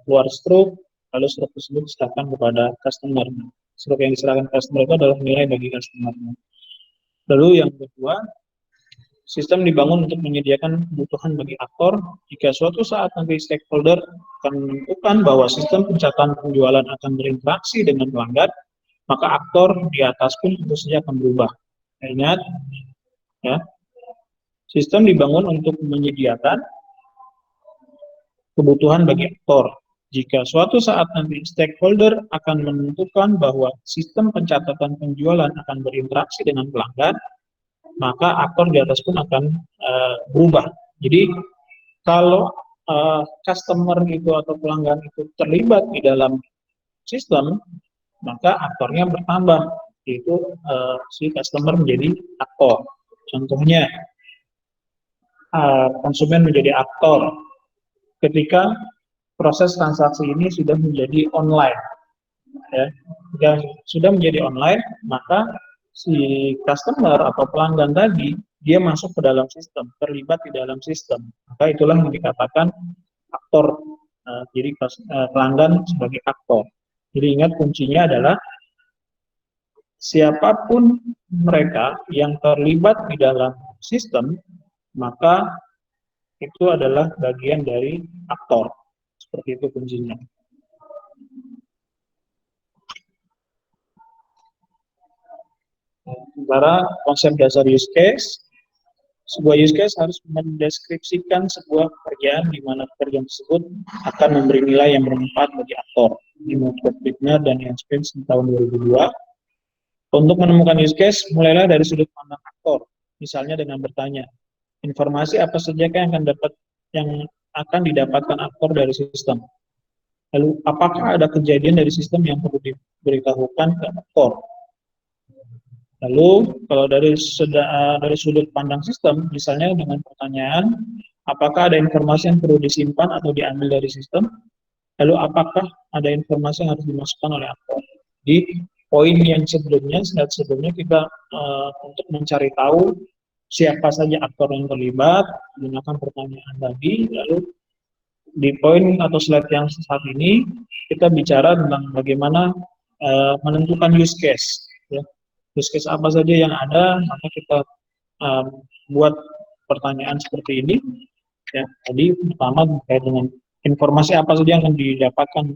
keluar struk, lalu struk tersebut diserahkan kepada customer. Struk yang diserahkan customer itu adalah nilai bagi customer. Lalu yang kedua, sistem dibangun untuk menyediakan kebutuhan bagi aktor. Jika suatu saat nanti stakeholder akan menentukan bahwa sistem pencatatan penjualan akan berinteraksi dengan pelanggan, maka aktor di atas pun tentu saja akan berubah. Ingat, ya, sistem dibangun untuk menyediakan kebutuhan bagi aktor. Jika suatu saat nanti stakeholder akan menentukan bahwa sistem pencatatan penjualan akan berinteraksi dengan pelanggan, maka aktor di atas pun akan berubah. Jadi kalau customer itu atau pelanggan itu terlibat di dalam sistem, maka aktornya bertambah, yaitu si customer menjadi aktor. Contohnya, konsumen menjadi aktor ketika proses transaksi ini sudah menjadi online. Ya. Jika sudah menjadi online, maka si customer atau pelanggan tadi, dia masuk ke dalam sistem, terlibat di dalam sistem. Maka itulah yang dikatakan aktor. Jadi pelanggan sebagai aktor. Jadi ingat kuncinya adalah siapapun mereka yang terlibat di dalam sistem, maka itu adalah bagian dari aktor. Seperti itu kuncinya. Sementara konsep dasar use case, sebuah use case harus mendeskripsikan sebuah pekerjaan di mana pekerjaan tersebut akan memberi nilai yang bermanfaat bagi aktor. Di Moodcode Bittner dan Ian Spence tahun 2002. Untuk menemukan use case, mulailah dari sudut pandang aktor. Misalnya dengan bertanya, informasi apa saja yang akan didapatkan aktor dari sistem? Lalu, apakah ada kejadian dari sistem yang perlu diberitahukan ke aktor? Lalu, kalau dari sudut pandang sistem, misalnya dengan pertanyaan, apakah ada informasi yang perlu disimpan atau diambil dari sistem? Lalu, apakah ada informasi yang harus dimasukkan oleh aktor? Di poin yang sebelumnya, slide sebelumnya kita untuk mencari tahu siapa saja aktor yang terlibat, menggunakan pertanyaan tadi, lalu di poin atau slide yang saat ini, kita bicara tentang bagaimana menentukan use case. Ya. Use case apa saja yang ada, maka kita buat pertanyaan seperti ini. Ya. Jadi pertama terkait dengan informasi apa saja yang akan didapatkan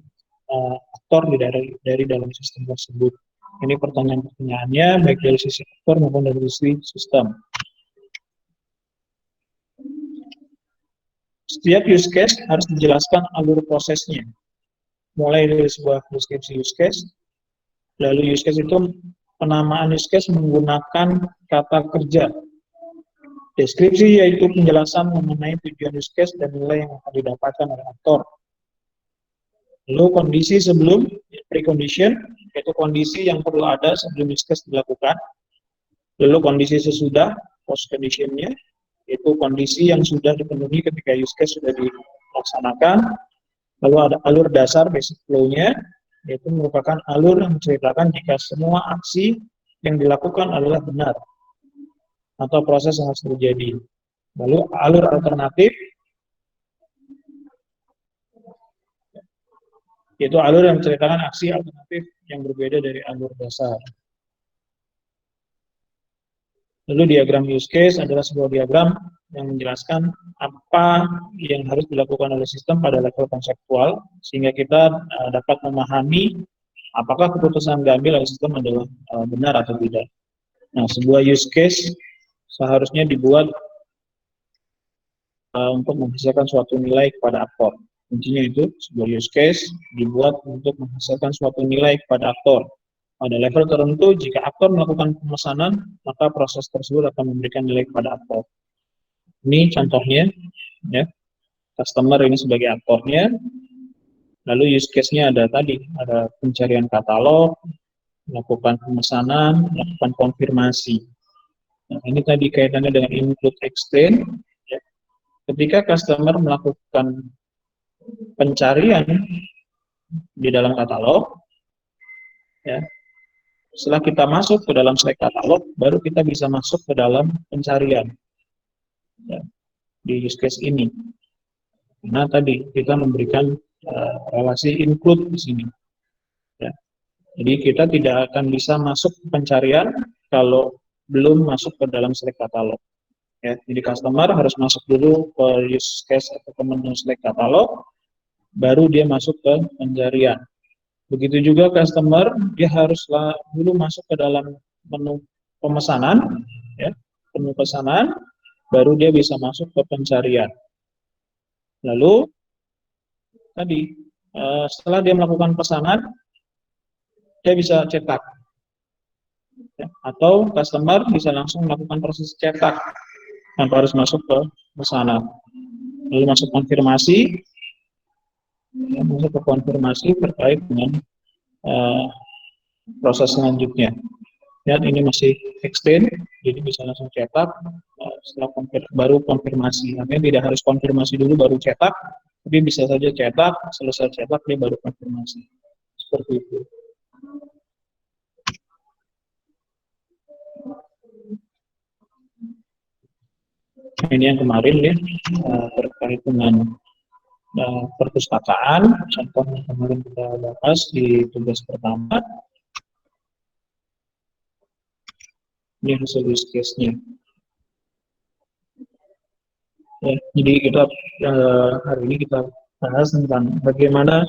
aktor dari dalam sistem tersebut. Ini pertanyaan-pertanyaannya baik dari sisi aktor maupun dari sisi sistem. Setiap use case harus dijelaskan alur prosesnya. Mulai dari sebuah deskripsi use case, lalu use case itu penamaan use case menggunakan kata kerja. Deskripsi yaitu penjelasan mengenai tujuan use case dan nilai yang akan didapatkan oleh aktor. Lalu kondisi sebelum, precondition, yaitu kondisi yang perlu ada sebelum use case dilakukan. Lalu kondisi sesudah, post conditionnya, yaitu kondisi yang sudah dipenuhi ketika use case sudah dilaksanakan. Lalu ada alur dasar, basic flow-nya, yaitu merupakan alur yang menceritakan jika semua aksi yang dilakukan adalah benar atau proses yang harus terjadi. Lalu alur alternatif, yaitu alur yang menceritakan aksi alternatif yang berbeda dari alur dasar. Lalu diagram use case adalah sebuah diagram yang menjelaskan apa yang harus dilakukan oleh sistem pada level konseptual, sehingga kita dapat memahami apakah keputusan yang diambil oleh sistem adalah benar atau tidak. Nah, sebuah use case seharusnya dibuat untuk menghasilkan suatu nilai kepada aktor. Kuncinya itu, sebuah use case dibuat untuk menghasilkan suatu nilai kepada aktor. Pada level tertentu, jika aktor melakukan pemesanan, maka proses tersebut akan memberikan nilai kepada aktor. Ini contohnya, ya, customer ini sebagai aktornya, lalu use case-nya ada tadi, ada pencarian katalog, melakukan pemesanan, melakukan konfirmasi. Nah, ini tadi kaitannya dengan include explain. Ya. Ketika customer melakukan pencarian di dalam katalog, ya, setelah kita masuk ke dalam select katalog, baru kita bisa masuk ke dalam pencarian, ya, di use case ini. Nah, tadi kita memberikan relasi include di sini. Ya. Jadi kita tidak akan bisa masuk ke pencarian kalau belum masuk ke dalam select katalog. Ya. Jadi customer harus masuk dulu ke use case atau ke menu select katalog, baru dia masuk ke pencarian. Begitu juga customer, dia haruslah dulu masuk ke dalam menu pemesanan, ya, menu pesanan, baru dia bisa masuk ke pencarian. Lalu, tadi, setelah dia melakukan pesanan, dia bisa cetak. Ya, atau customer bisa langsung melakukan proses cetak, tanpa harus masuk ke pesanan. Lalu masuk konfirmasi, ya, masuk ke konfirmasi terkait dengan proses selanjutnya. Dan ini masih extend, jadi bisa langsung cetak, setelah baru konfirmasi. Artinya tidak harus konfirmasi dulu baru cetak, tapi bisa saja cetak, selesai cetak dia baru konfirmasi. Seperti itu. Ini yang kemarin ya, terkait dengan perpustakaan, contoh yang kemarin kita bahas di tugas pertama. Ini hasil use case-nya. Ya, jadi kita hari ini kita bahas tentang bagaimana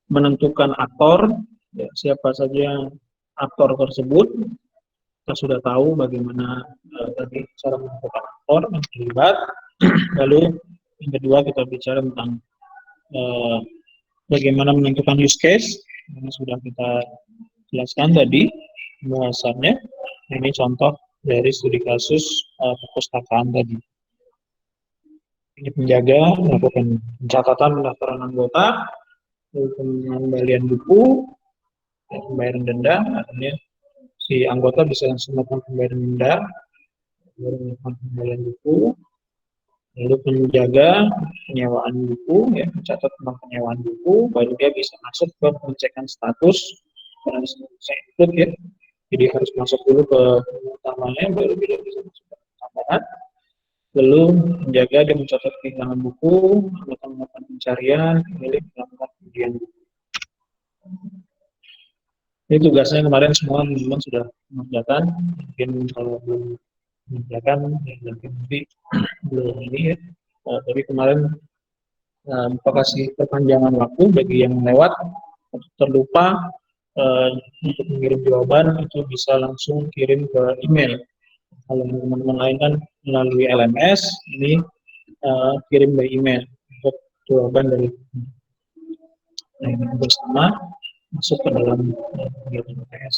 menentukan aktor, ya, siapa saja aktor tersebut. Kita sudah tahu bagaimana tadi cara menentukan aktor yang terlibat. Lalu yang kedua kita bicara tentang bagaimana menentukan use case. Ini sudah kita jelaskan tadi pembahasannya. Ini contoh dari studi kasus perpustakaan tadi. Ini penjaga melakukan pencatatan pendaftaran anggota, pengembalian buku, pembayaran denda. Artinya si anggota bisa langsung melakukan pembayaran denda, baru melakukan pembalian buku. Lalu penjaga penyewaan buku, ya, mencatat tentang penyewaan buku, baru dia bisa masuk ke pengecekan status dan saya ikut, ya. Jadi harus masuk dulu ke utamanya, baru dia bisa masuk ke tambahan. Lalu penjaga dia mencatat kehilangan buku, melakukan pencarian, pemilik melakukan pembelian buku. Ini tugasnya kemarin semua teman-teman sudah mengerjakan. Mungkin kalau belum mengerjakan, ya nanti belum ini ya. Tapi kemarin kasih perpanjangan waktu bagi yang lewat atau terlupa untuk mengirim jawaban itu bisa langsung kirim ke email. Kalau teman-teman lain kan melalui LMS, ini kirim by email untuk jawaban dari bersama masuk ke dalam kegiatan UTS.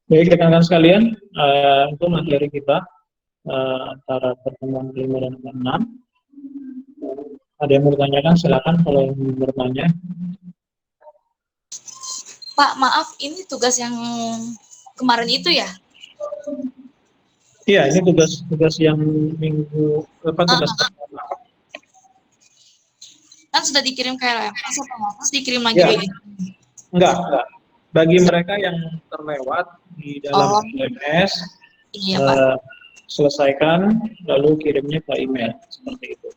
Baik rekan-rekan sekalian, itu materi kita antara pertemuan kelima dan keenam. Ada yang mau ditanyakan, silakan kalau yang mau bertanya. Pak, maaf, ini tugas yang kemarin itu ya? Iya, ini tugas yang minggu tugas pertama. Kan sudah dikirim ke LMS atau terus dikirim lagi ya. di Enggak. Bagi mereka yang terlewat di dalam LMS, iya, selesaikan lalu kirimnya ke email seperti itu.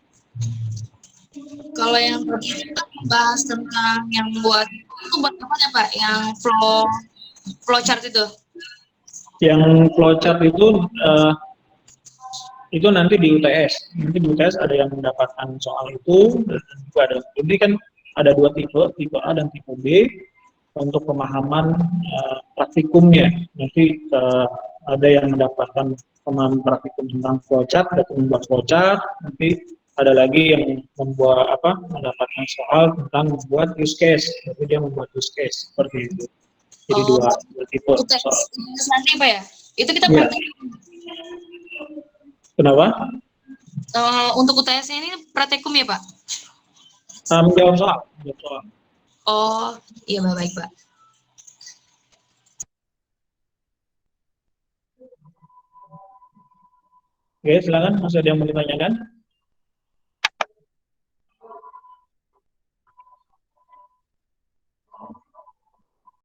Kalau yang tadi bahas tentang yang buat itu buat apa ya Pak? Yang flow chart itu? Yang flowchart itu nanti di UTS. Nanti di UTS ada yang mendapatkan soal itu dan juga ada. Jadi kan ada dua tipe A dan tipe B untuk pemahaman praktikumnya. Nanti ada yang mendapatkan pemahaman praktikum tentang flowchart, ada yang membuat flowchart, nanti ada lagi yang mendapatkan soal tentang membuat use case. Jadi dia membuat use case seperti itu. Jadi Oh, dua tipe soal. UTS nanti Pak ya? Itu kita Ya. praktek. Kenapa? Untuk UTS-nya ini praktikum ya Pak? Menjawab soal. Menjawab soal. Oh, iya baik Pak. Oke, silakan. Masih ada yang mau ditanyakan?